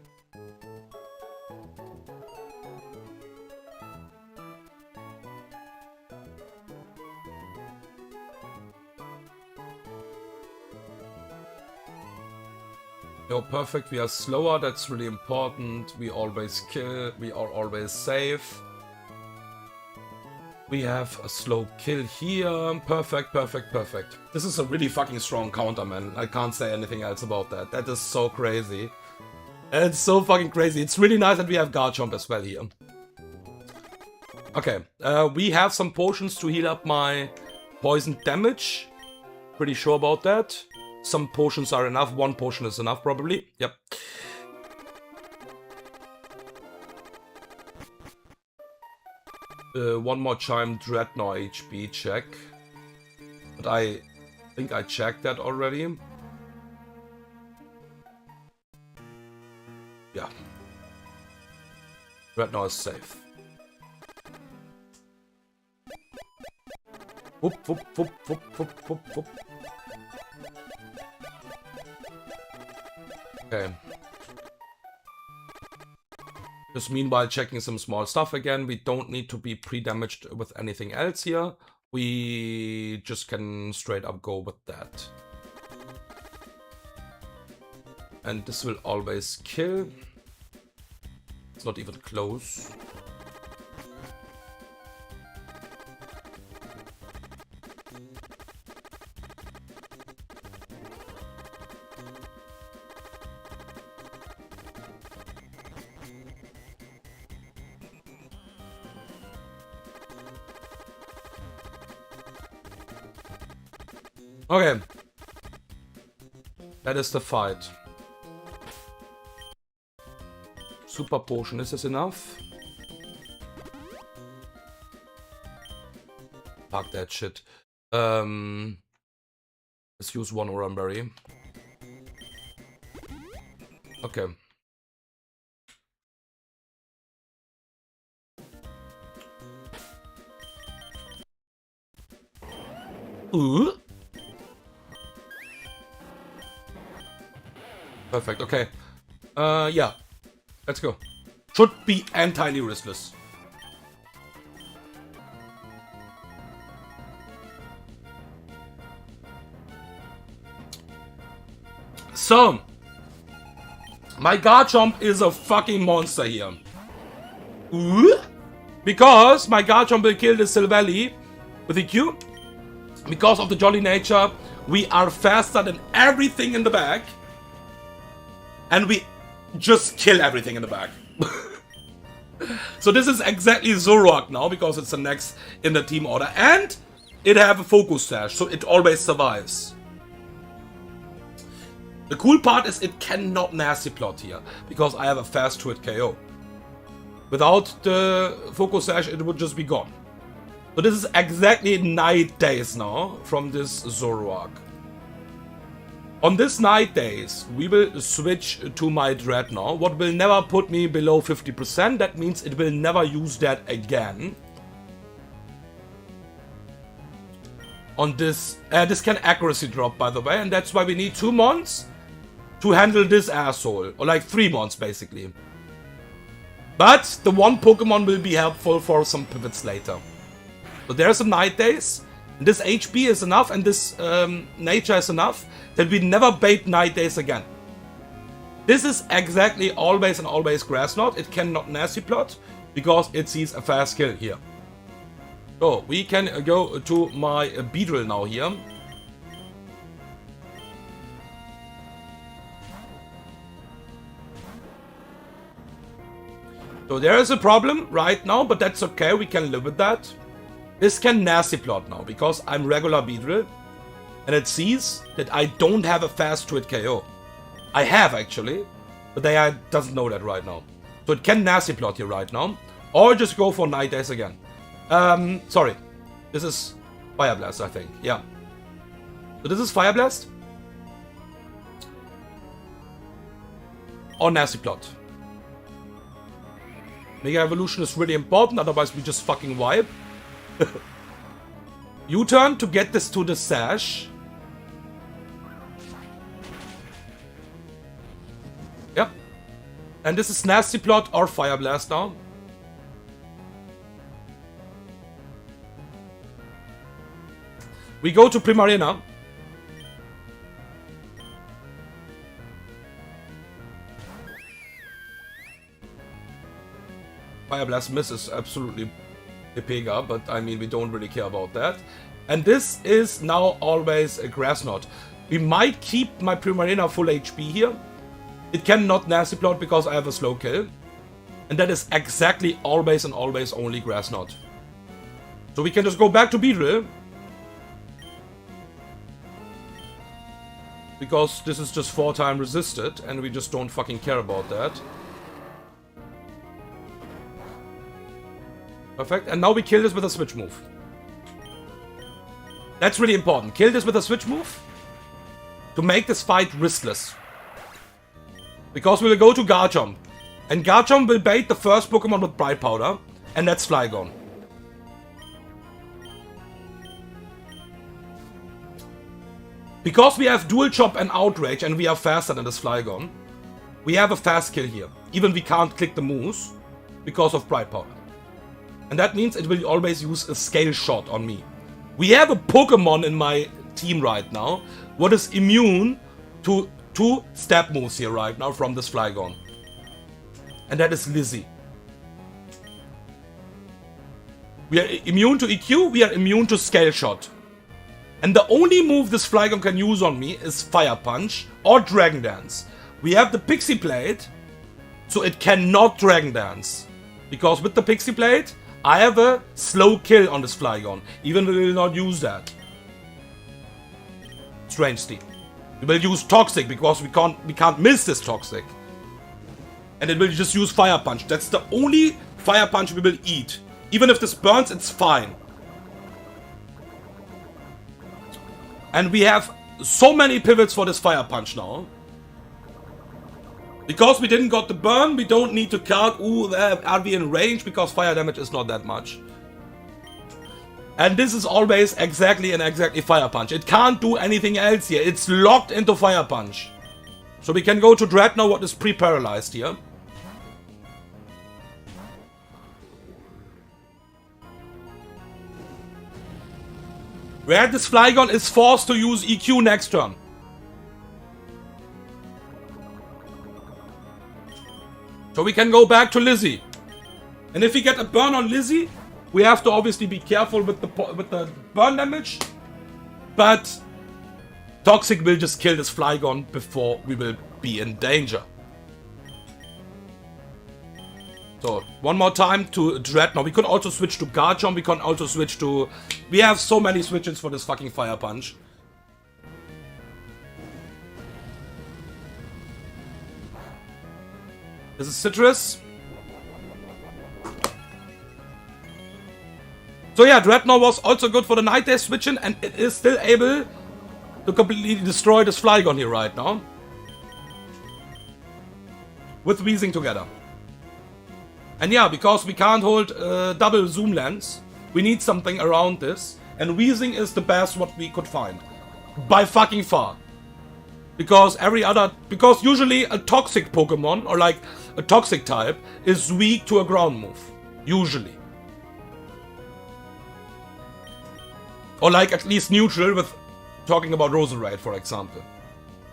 Yo, perfect. We are slower. That's really important. We always kill. We are always safe. We have a slow kill here. Perfect, perfect, perfect. This is a really fucking strong counter, man. I can't say anything else about that. That is so crazy. It's so fucking crazy. It's really nice that we have Garchomp as well here. Okay, we have some potions to heal up my poison damage. Pretty sure about that. Some potions are enough. One potion is enough, probably. Yep. One more Chime Dreadnought HP check. But I think I checked that already. Yeah. Dreadnought is safe. Whoop, whoop, whoop, whoop, whoop, whoop, whoop. Okay. Just meanwhile checking some small stuff again. We don't need to be pre-damaged with anything else here. We just can straight up go with that. And this will always kill. It's not even close. Okay. That is the fight. Super Potion, is this enough? Fuck that shit. Let's use one Oranberry. Okay. Ooh. Perfect, okay. Yeah. Let's go. Should be entirely riskless. So, my Garchomp is a fucking monster here. Ooh. Because my Garchomp will kill the Silvally with EQ. Because of the jolly nature, we are faster than everything in the back. And we just kill everything in the back. So this is exactly Zoroark now, because it's the next in the team order. And it have a focus sash, so it always survives. The cool part is it cannot nasty plot here, because I have a fast to hit KO. Without the focus sash, it would just be gone. So this is exactly 9 days now from this Zoroark. On this 9 days, we will switch to my Dreadnought, what will never put me below 50%. That means it will never use that again. on this. This can accuracy drop, by the way, and that's why we need 2 mons to handle this asshole. Or like 3 mons, basically. But the one Pokemon will be helpful for some pivots later. So there's a Night Days. This HP is enough, and this nature is enough that we never bait Night Days again. This is exactly always and always Grass Knot. It cannot Nasty Plot because it sees a fast kill here. So we can go to my Beedrill now here. So there is a problem right now, but that's okay. We can live with that. This can Nasty Plot now because I'm regular Beedrill. And it sees that I don't have a fast Twit KO. I have actually, but they doesn't know that right now. So it can Nasty Plot here right now. Or just go for Night Days again. Sorry. This is Fire Blast, I think. Yeah. So this is Fire Blast. Or Nasty Plot. Mega Evolution is really important, otherwise we just fucking wipe. U-turn to get this to the Sash. Yep. And this is Nasty Plot or Fire Blast now. We go to Primarina. Fire Blast misses absolutely a Pega, but I mean we don't really care about that. And this is now always a Grass Knot. We might keep my Primarina full HP here. It cannot Nasty Plot because I have a slow kill. And that is exactly always and always only Grass Knot. So we can just go back to Beedrill. Because this is just 4-time resisted and we just don't fucking care about that. Perfect. And now we kill this with a switch move. That's really important. Kill this with a switch move to make this fight riskless. Because we will go to Garchomp. And Garchomp will bait the first Pokemon with Bright Powder. And that's Flygon. Because we have Dual Chop and Outrage and we are faster than this Flygon, we have a fast kill here. Even we can't click the moves because of Bright Powder. And that means it will always use a Scale Shot on me. We have a Pokemon in my team right now what is immune to 2 stab moves here right now from this Flygon. And that is Lizzie. We are immune to EQ, we are immune to Scale Shot. And the only move this Flygon can use on me is Fire Punch or Dragon Dance. We have the Pixie Blade, so it cannot Dragon Dance. Because with the Pixie Blade, I have a slow kill on this Flygon, even though we will not use that. Strangely. We will use Toxic because we can't miss this Toxic. And it will just use Fire Punch. That's the only Fire Punch we will eat. Even if this burns, it's fine. And we have so many pivots for this Fire Punch now. Because we didn't got the burn, we don't need to count, ooh, are we in range? Because fire damage is not that much. And this is always exactly Fire Punch. It can't do anything else here. It's locked into Fire Punch. So we can go to Dreadnought, what is pre-paralyzed here. Where this Flygon is forced to use EQ next turn. So we can go back to Lizzie. And if we get a burn on Lizzie, we have to obviously be careful with the burn damage. But Toxic will just kill this Flygon before we will be in danger. So, one more time to Dreadnought. We could also switch to Garchomp. We can also switch to... We have so many switches for this fucking Fire Punch. This is Citrus. So yeah, Dreadnought was also good for the Night Day switching, and it is still able to completely destroy this Flygon here right now. With Weezing together. And yeah, because we can't hold double zoom lens, we need something around this. And Weezing is the best what we could find. By fucking far. Because because usually a toxic Pokemon, or like a toxic type, is weak to a ground move. Usually. Or like at least neutral, with talking about Roserade, for example.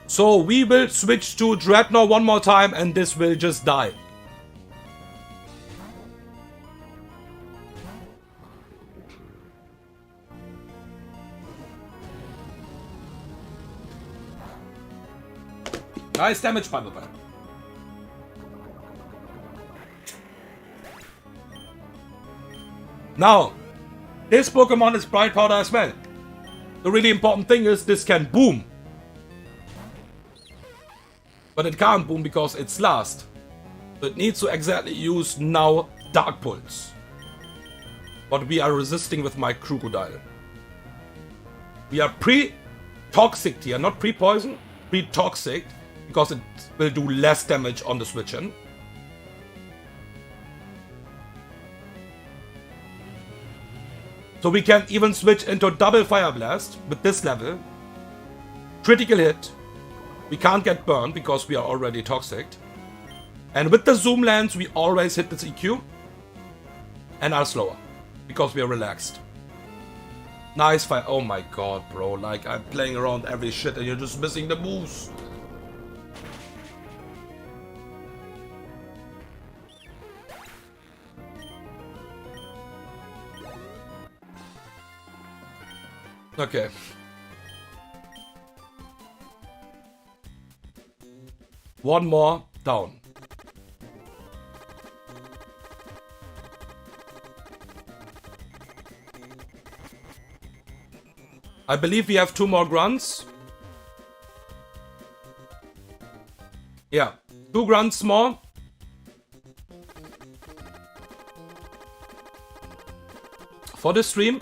So we will switch to Dreadnought one more time and this will just die. Nice damage, by the way. Now, this Pokemon is Bright Powder as well. The really important thing is this can boom. But it can't boom because it's last. So it needs to exactly use now Dark Pulse. But we are resisting with my Crocodile. We are pre-toxic here, not pre-poison, pre-toxic. Because it will do less damage on the switch in. So we can even switch into double Fire Blast with this level. Critical hit. We can't get burned because we are already toxic. And with the Zoom Lens we always hit this EQ. And are slower. Because we are relaxed. Nice fire. Oh my god, bro. Like, I'm playing around every shit and you're just missing the moves. Okay. One more down. I believe we have 2 more grunts. Yeah, 2 grunts more. For this stream.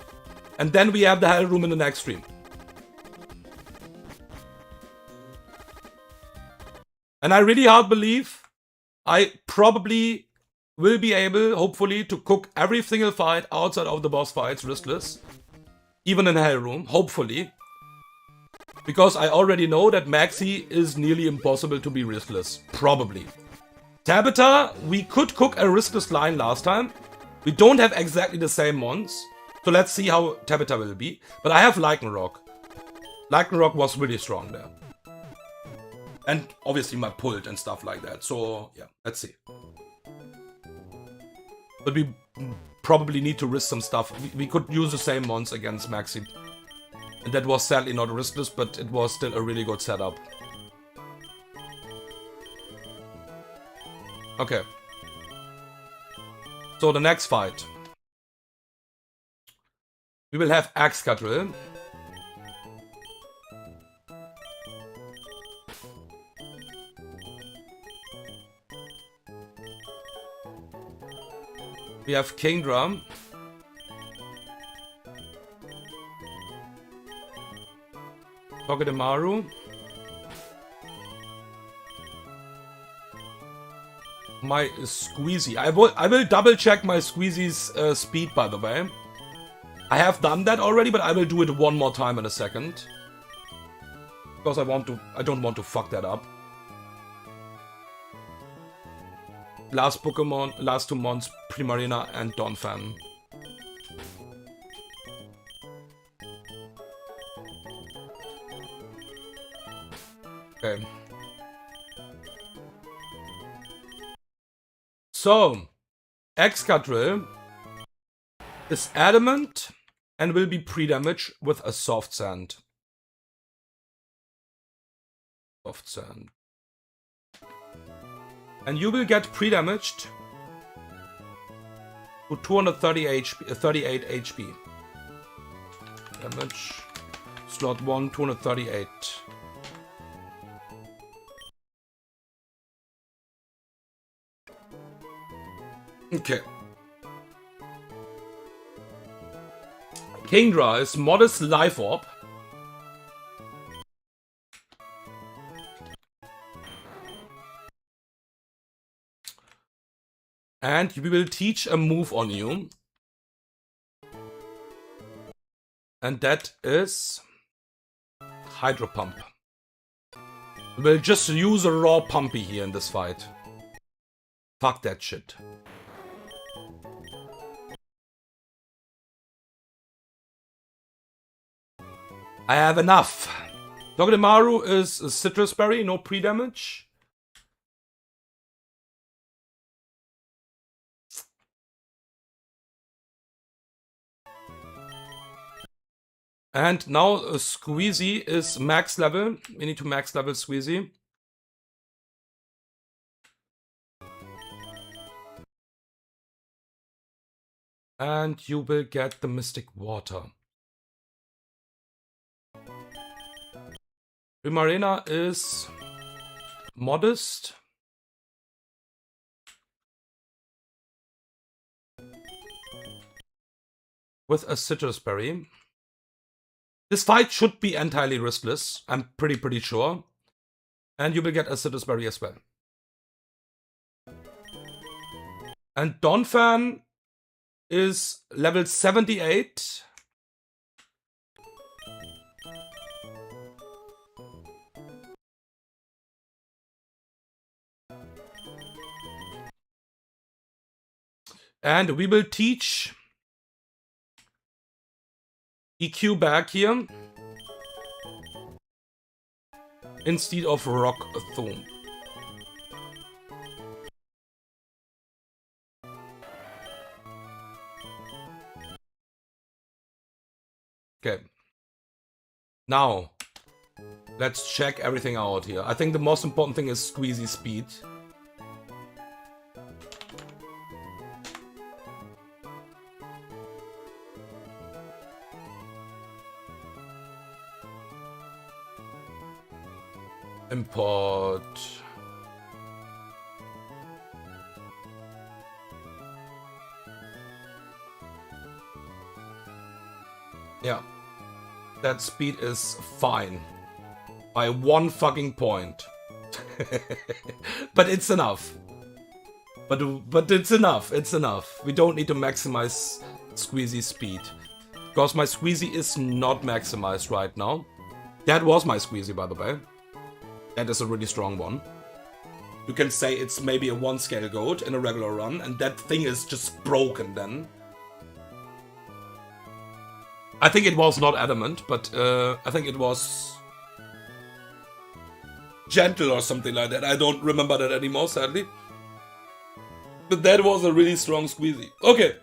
And then we have the Hell Room in the next stream. And I really hard believe I probably will be able, hopefully, to cook every single fight outside of the boss fights riskless. Even in Hell Room, hopefully. Because I already know that Maxi is nearly impossible to be riskless. Probably. Tabitha, we could cook a riskless line last time. We don't have exactly the same mons. So let's see how Tabitha will be. But I have Lycanroc. Lycanroc was really strong there. And obviously my Pult and stuff like that. So yeah, let's see. But we probably need to risk some stuff. We could use the same mons against Maxi. And that was sadly not riskless, but it was still a really good setup. Okay. So the next fight. We will have Excadrill. We have Kingdra. Togedemaru. My Squeezy. I will double check my Squeezy's speed, by the way. I have done that already, but I will do it one more time in a second. Because I don't want to fuck that up. Last Pokemon, last 2 mons, Primarina and Donphan. Okay. So, Excadrill is adamant and will be pre-damage with a soft sand. Soft sand. And you will get pre-damaged to 238 HP, 38 HP. Damage. Slot 1, 238. Okay. Kingdra is Modest Life Orb. And we will teach a move on you. And that is Hydro Pump. We'll just use a raw pumpy here in this fight. Fuck that shit. I have enough. Dogedemaru is a citrus berry, no pre-damage. And now Squeezy is max level. We need to max level Squeezy. And you will get the Mystic Water. Primarina is modest. With a citrus berry. This fight should be entirely riskless. I'm pretty sure. And you will get a citrus berry as well. And Donphan is level 78. And we will teach EQ back here instead of Rock Thorn. Okay. Now, let's check everything out here. I think the most important thing is Squeezy speed. Import. Yeah. That speed is fine. By 1 fucking point. But it's enough. But it's enough. It's enough. We don't need to maximize Squeezy speed. Because my Squeezy is not maximized right now. That was my Squeezy, by the way. That is a really strong one. You can say it's maybe a 1-scale goat in a regular run, and that thing is just broken then. I think it was not adamant, but I think it was gentle or something like that. I don't remember that anymore, sadly. But that was a really strong Squeezy. Okay.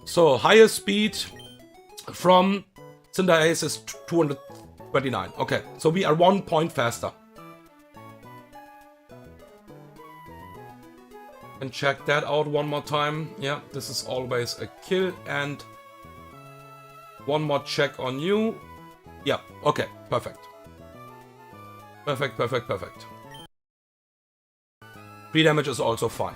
So, highest speed from Cinder Ace is 229. Okay, so we are 1 point faster. And check that out one more time. Yeah, this is always a kill. And one more check on you. Yeah, okay, perfect. Perfect. Pre-damage is also fine.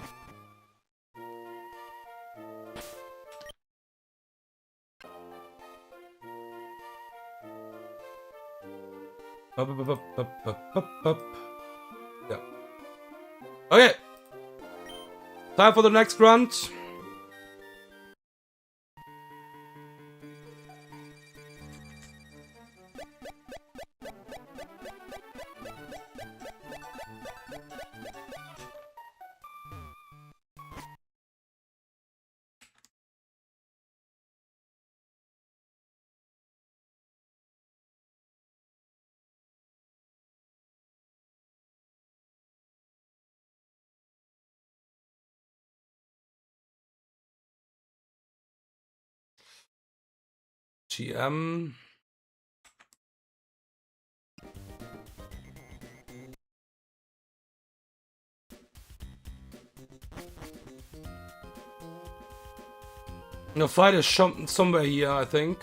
Yeah. Okay. Time for the next grunt. GM. The fight is somewhere here, I think.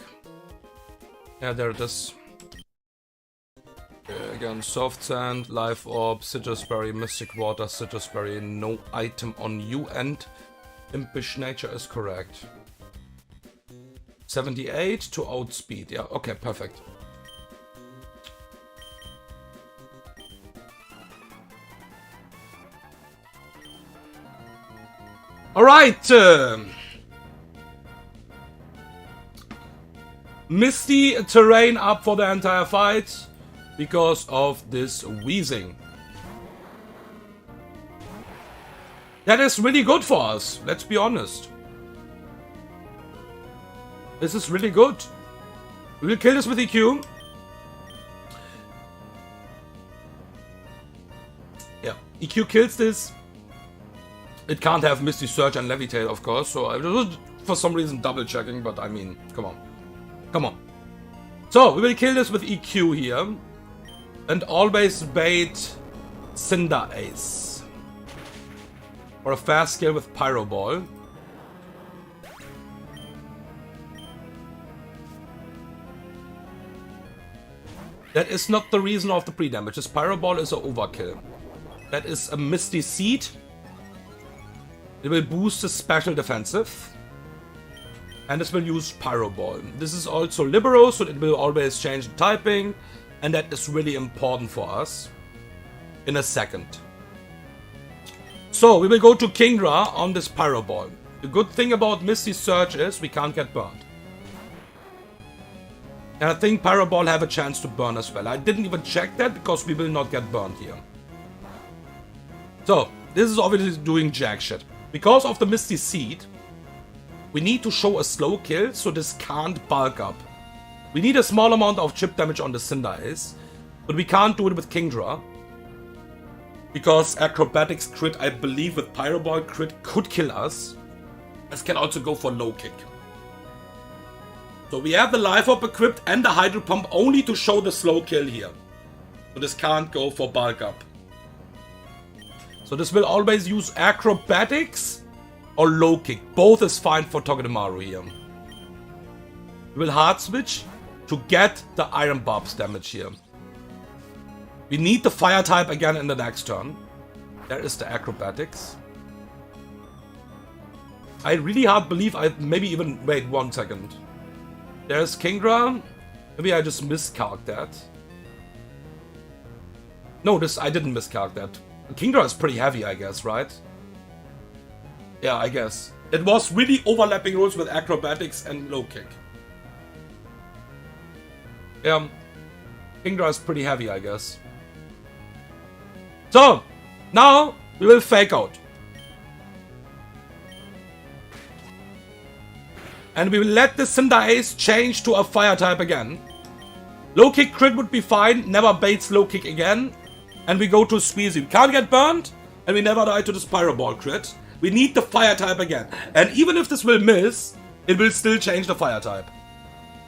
Yeah, there it is. Again, soft sand, live orb, citrus berry, mystic water, citrus berry, no item on you, and impish nature is correct. 78 to outspeed. Yeah, okay, perfect. Alright! misty terrain up for the entire fight because of this wheezing. That is really good for us, let's be honest. This is really good. We will kill this with EQ. Yeah, EQ kills this. It can't have Misty Surge and Levitate, of course, so I was for some reason double checking, but I mean, come on. Come on. So, we will kill this with EQ here. And always bait Cinder Ace. Or a fast skill with Pyro Ball. That is not the reason of the pre-damage. This Pyro Ball is an overkill. That is a Misty Seed. It will boost the special defensive. And this will use Pyro Ball. This is also Libero, so it will always change the typing. And that is really important for us. In a second. So, we will go to Kingdra on this Pyro Ball. The good thing about Misty Surge is we can't get burned. And I think Pyro Ball have a chance to burn as well. I didn't even check that because we will not get burned here. So, this is obviously doing jack shit. Because of the Misty Seed, we need to show a slow kill, so this can't bulk up. We need a small amount of chip damage on the Cinder Ace, but we can't do it with Kingdra. Because Acrobatics crit, I believe, with Pyro Ball crit could kill us. This can also go for low kick. So we have the Life Orb equipped and the Hydro Pump only to show the slow kill here. So this can't go for bulk up. So this will always use Acrobatics or low kick. Both is fine for Togedemaru here. We will hard switch to get the Iron Barbs damage here. We need the Fire type again in the next turn. There is the Acrobatics. I really hard believe I maybe even... Wait 1 second. There's Kingdra. Maybe I just miscalced that. No, I didn't miscalc that. Kingdra is pretty heavy, I guess, right? Yeah, I guess. It was really overlapping rules with Acrobatics and low kick. Yeah. Kingdra is pretty heavy, I guess. So, now we will fake out. And we will let the Cinder Ace change to a Fire type again. Low kick crit would be fine, never baits low kick again. And we go to Squeezy. We can't get burned, and we never die to the Pyro Ball crit. We need the Fire type again. And even if this will miss, it will still change the Fire type.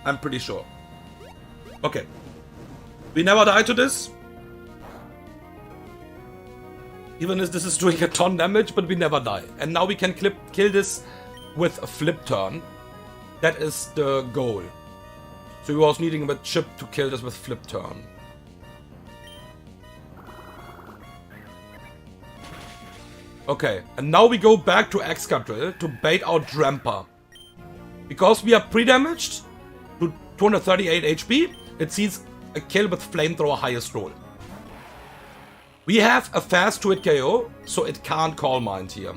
I'm pretty sure. Okay. We never die to this. Even if this is doing a ton damage, but we never die. And now we can kill this with a flip turn. That is the goal. So we was needing a chip to kill this with flip turn. Okay, and now we go back to Excadrill to bait out Drampa. Because we are pre-damaged to 238 HP, it sees a kill with Flamethrower highest roll. We have a fast 2-hit KO, so it can't Call Mind here.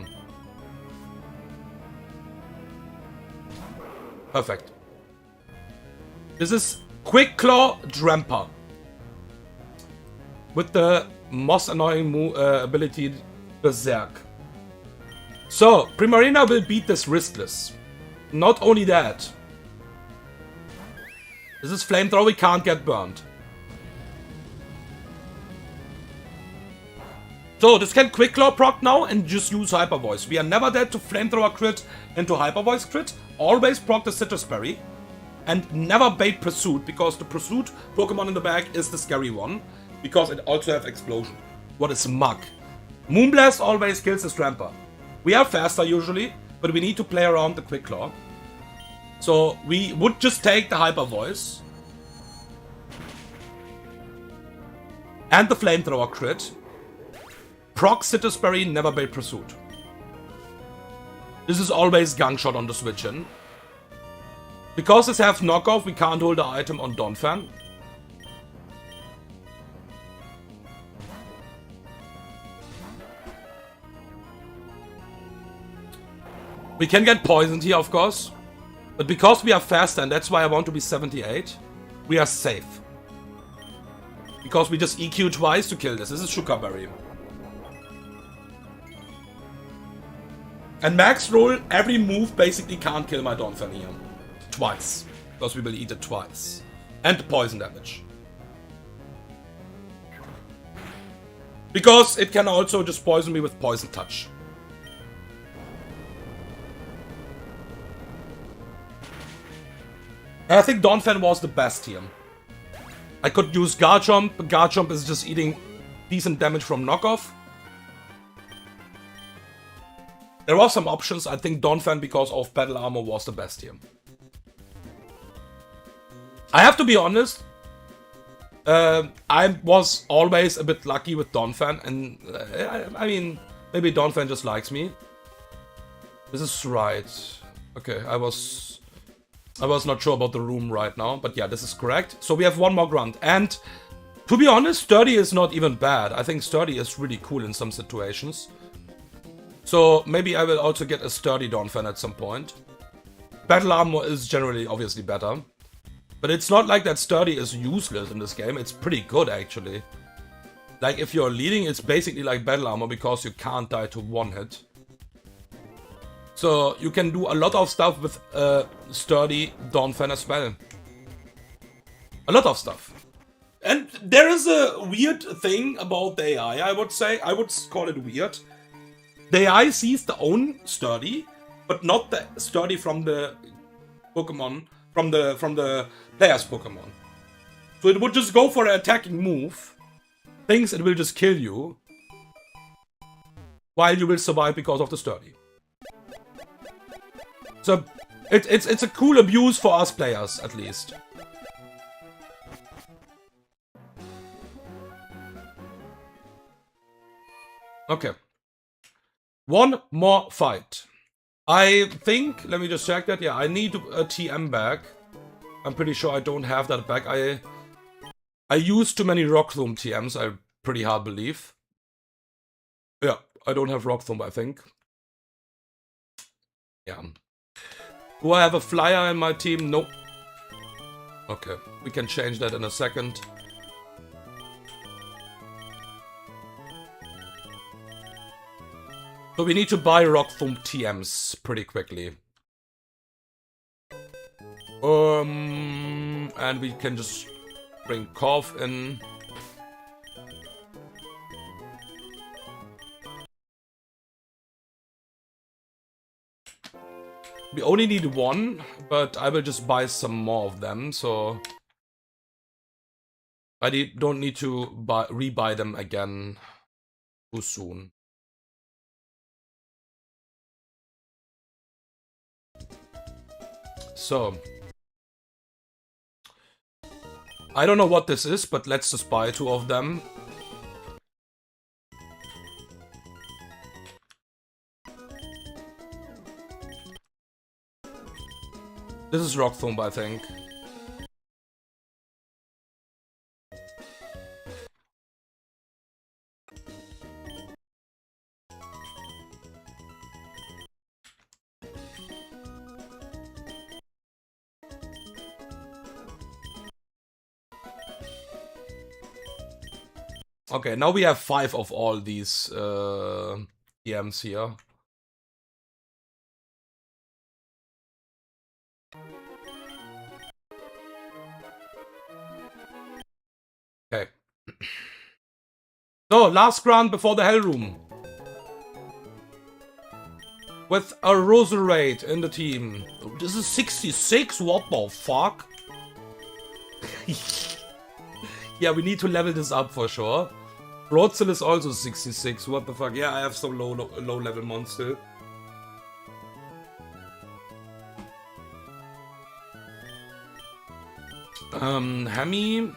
Perfect. This is Quick Claw Drampa. With the most annoying ability Berserk. So, Primarina will beat this riskless. Not only that. This is Flamethrower, we can't get burned. So, this can Quick Claw proc now and just use Hyper Voice. We are never dead to Flamethrower crit and to Hyper Voice crit. Always proc the Citrus Berry. And never bait Pursuit, because the Pursuit Pokemon in the back is the scary one. Because it also has Explosion. What is Mug? Moonblast always kills the Tramper. We are faster usually, but we need to play around the Quick Claw. So we would just take the Hyper Voice. And the Flamethrower crit. Proc Citrus Berry, never bait Pursuit. This is always Gunshot on the switch in. Because this have knockoff, we can't hold the item on Donphan. We can get poisoned here, of course. But because we are faster, and that's why I want to be 78, we are safe. Because we just EQ twice to kill this. This is Sugarberry. And max roll, every move basically can't kill my Donphan here. Twice. Because we will eat it twice. And poison damage. Because it can also just poison me with Poison Touch. And I think Donphan was the best here. I could use Garchomp, but Garchomp is just eating decent damage from knockoff. There were some options. I think Donphan, because of battle armor, was the best here. I have to be honest. I was always a bit lucky with Donphan, and I mean, maybe Donphan just likes me. This is right. Okay, I was not sure about the room right now, but yeah, this is correct. So we have one more grunt, and to be honest, Sturdy is not even bad. I think Sturdy is really cool in some situations. So maybe I will also get a Sturdy Donphan at some point. Battle armor is generally obviously better. But it's not like that Sturdy is useless in this game. It's pretty good actually. Like if you're leading, it's basically like battle armor because you can't die to one hit. So you can do a lot of stuff with Sturdy Donphan as well. A lot of stuff. And there is a weird thing about the AI, I would say. I would call it weird. The AI sees the own Sturdy, but not the Sturdy from the Pokemon, from the player's Pokemon. So it would just go for an attacking move, thinks it will just kill you, while you will survive because of the Sturdy. So it's a cool abuse for us players, at least. Okay. One more fight. I think, let me just check that. Yeah, I need a TM back. I'm pretty sure I don't have that back. I used too many Rock Thumb TMs, I pretty hard believe. Yeah, I don't have Rock Thumb, I think. Yeah. Do I have a flyer in my team? Nope. Okay, we can change that in a second. So we need to buy Rock Thumb TMs pretty quickly. And we can just bring Korf in. We only need one, but I will just buy some more of them, so I don't need to rebuy them again too soon. So, I don't know what this is, but let's just buy two of them. This is Rock Thumb, I think. Okay, now we have 5 of all these EMs here. Okay. So, last round before the Hell Room. With a Roserade in the team. This is 66? What the fuck? Yeah, we need to level this up for sure. Broadsill is also 66. What the fuck? Yeah, I have some low level monster. Hammy.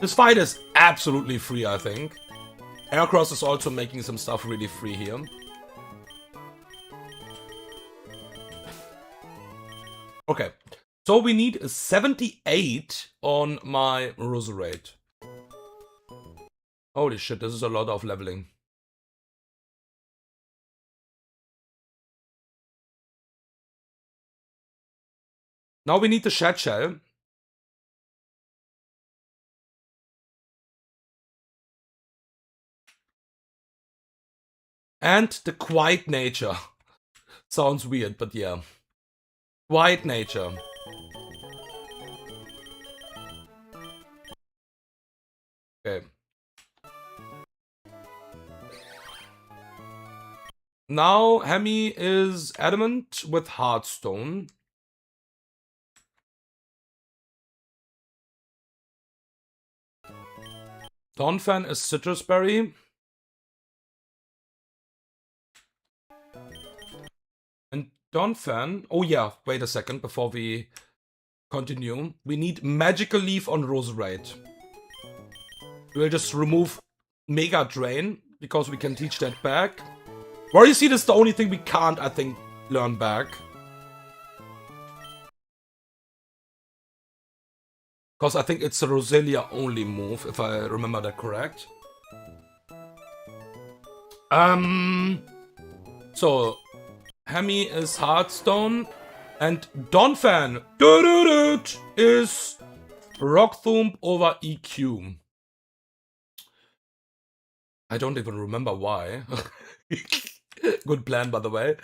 This fight is absolutely free, I think. Aircross is also making some stuff really free here. Okay, So we need a 78 on my Ruleset. Holy shit, this is a lot of leveling. Now we need the Shed Shell. And the Quiet Nature. Sounds weird, but yeah. Quiet Nature. Okay. Now Hemi is Adamant with Heartstone. Donphan is Citrus Berry. And Donphan... Oh yeah, wait a second before we continue. We need Magical Leaf on Roserade. We'll just remove Mega Drain, because we can teach that back. Worry Seed is the only thing we can't, I think, learn back. Because I think it's a Roselia only move, if I remember that correct. So, Hemi is Heartstone, and Donphan is Rock Thump over EQ. I don't even remember why. Good plan, by the way.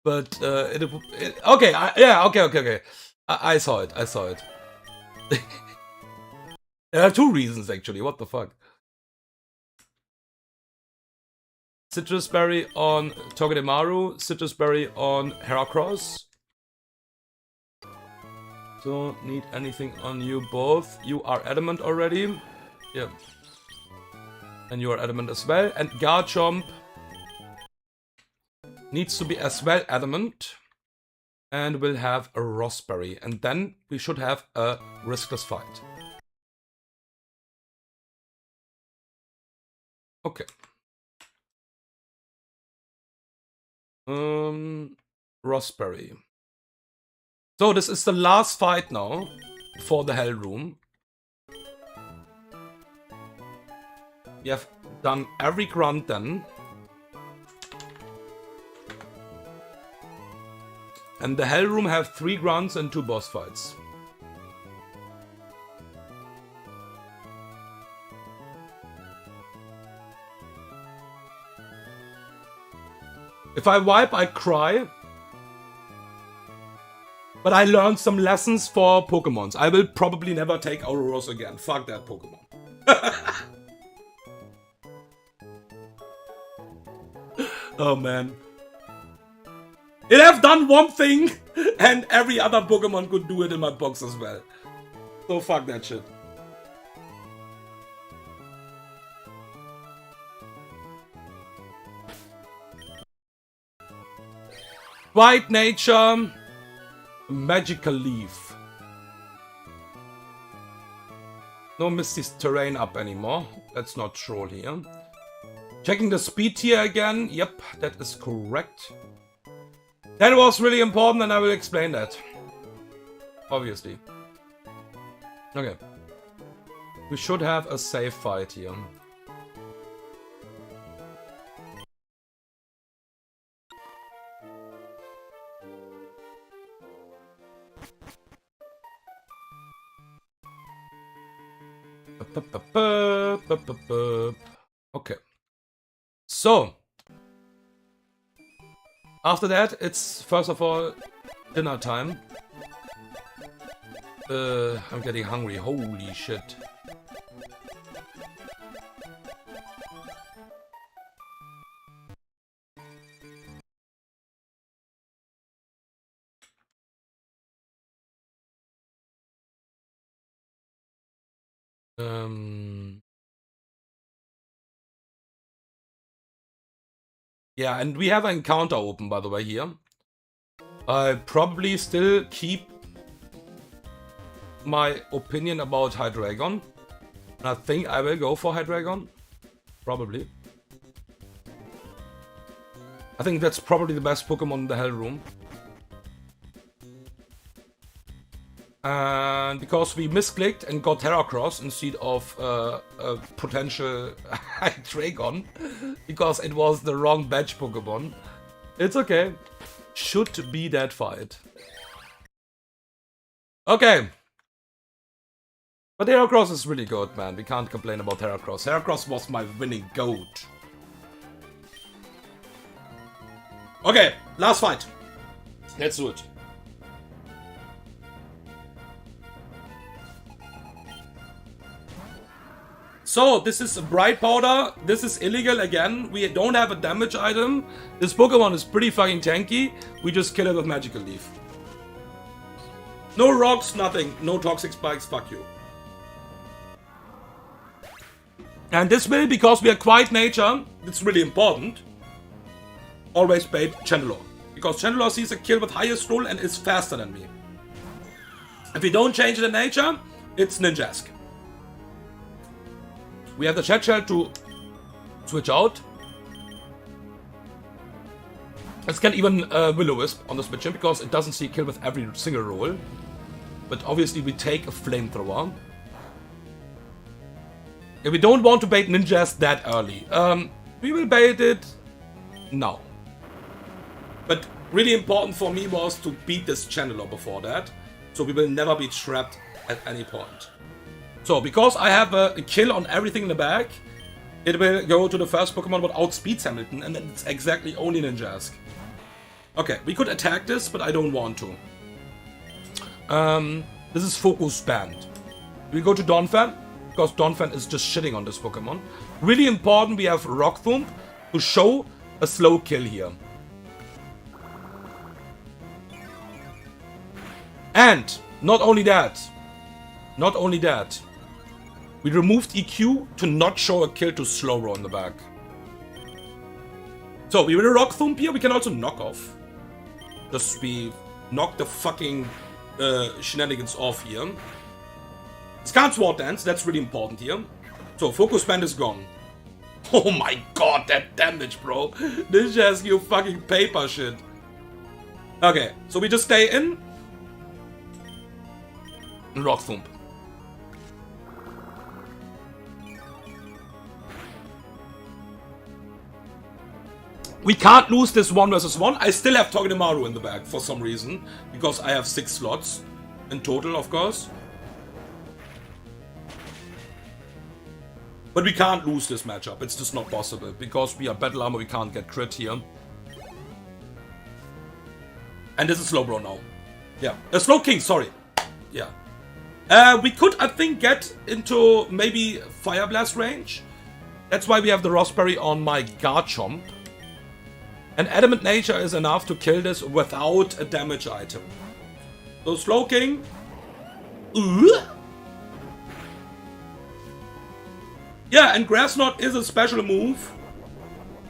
But okay, okay. I saw it. There are two reasons actually. What the fuck? Citrus Berry on Togedemaru, Citrus Berry on Heracross. Don't need anything on you both. You are Adamant already. Yeah. And you are Adamant as well. And Garchomp needs to be as well Adamant. And will have a Rossberry. And then we should have a riskless fight. Okay. Rossberry. So this is the last fight now for the Hell Room. We have done every grunt then. And the Hell Room have 3 grunts and 2 boss fights. If I wipe, I cry. But I learned some lessons for Pokemons. I will probably never take Auroros again. Fuck that Pokemon. Oh man. It have done one thing, and every other Pokemon could do it in my box as well. So fuck that shit. White Nature, Magical Leaf. No Misty's Terrain up anymore. Let's not troll here. Checking the speed tier again. Yep, that is correct. That was really important and I will explain that. Obviously. Okay. We should have a safe fight here. Okay. So. After that, it's first of all dinner time. I'm getting hungry. Holy shit. Yeah, and we have an encounter open, by the way, here. I probably still keep my opinion about Hydreigon. And I think I will go for Hydreigon. Probably. I think that's probably the best Pokemon in the Hell Room. And because we misclicked and got Heracross instead of a potential Dragon, because it was the wrong badge Pokemon. It's okay. Should be that fight. Okay. But Heracross is really good, man. We can't complain about Heracross. Heracross was my winning goat. Okay, last fight. Let's do it. So, this is a Bright Powder. This is illegal again. We don't have a damage item. This Pokemon is pretty fucking tanky. We just kill it with Magical Leaf. No rocks, nothing. No toxic spikes, fuck you. And this will, because we are quiet nature, it's really important, always bait Chandelure. Because Chandelure sees a kill with highest roll and is faster than me. If we don't change the nature, it's Ninjask. We have the Chat Shell to switch out. Let's get even Will-O-Wisp on the switch in because it doesn't see a kill with every single roll. But obviously we take a Flamethrower. Yeah, we don't want to bait Ninjas that early. We will bait it now. But really important for me was to beat this Chandelure before that. So we will never be trapped at any point. So, because I have a kill on everything in the back, it will go to the first Pokemon what outspeeds Hamilton, and then it's exactly only Ninjask. Okay, we could attack this, but I don't want to. This is Focus Band. We go to Donphan, because Donphan is just shitting on this Pokemon. Really important, we have Rock Thump to show a slow kill here. And, not only that, we removed EQ to not show a kill to Slowbro in the back. So, we will Rock Thump here, we can also knock off. Just we knock the fucking shenanigans off here. It's can't Sword Dance, that's really important here. So, Focus Band is gone. Oh my god, that damage, bro. This is just you fucking paper shit. Okay, so we just stay in. And Rock Thump. We can't lose this 1 versus 1. I still have Togedemaru in the bag for some reason. Because I have 6 slots in total, of course. But we can't lose this matchup. It's just not possible. Because we are Battle Armor, we can't get crit here. And this is Slowbro now. Yeah. Slow King, sorry. Yeah. We could, I think, get into maybe Fire Blast range. That's why we have the Raspberry on my Garchomp. And Adamant Nature is enough to kill this without a damage item. So Slow King. Yeah, and Grass Knot is a special move.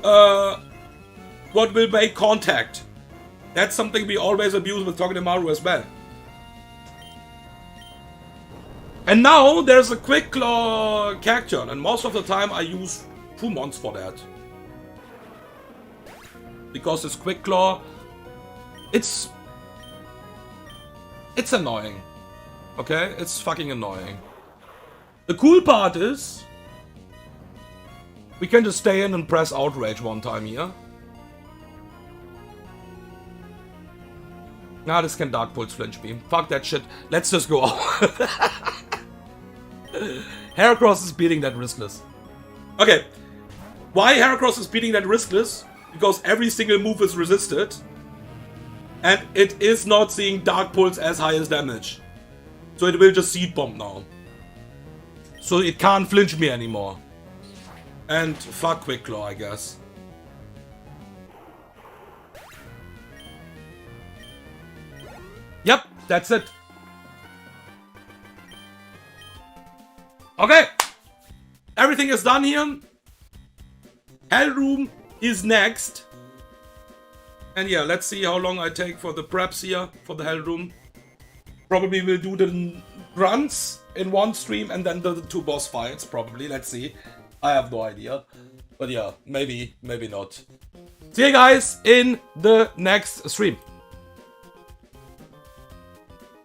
What will make contact. That's something we always abuse with Togedemaru as well. And now there's a Quick Claw Cacturn, and most of the time I use Fumons for that. Because this Quick Claw, it's annoying. Okay? It's fucking annoying. The cool part is, we can just stay in and press Outrage one time here. Nah, this can Dark Pulse Flinch Beam. Fuck that shit. Let's just go out. Heracross is beating that Riskless. Okay. Why Heracross is beating that Riskless? Because every single move is resisted. And it is not seeing Dark Pulse as highest damage. So it will just Seed Bomb now. So it can't flinch me anymore. And fuck Quick Claw, I guess. Yep, that's it. Okay. Everything is done here. Hell Room is next. And yeah, let's see how long I take for the preps here for the Hell Room. Probably will do the grunts in one stream and then the 2 boss fights, probably. Let's see. I have no idea. But yeah, maybe not. See you guys in the next stream.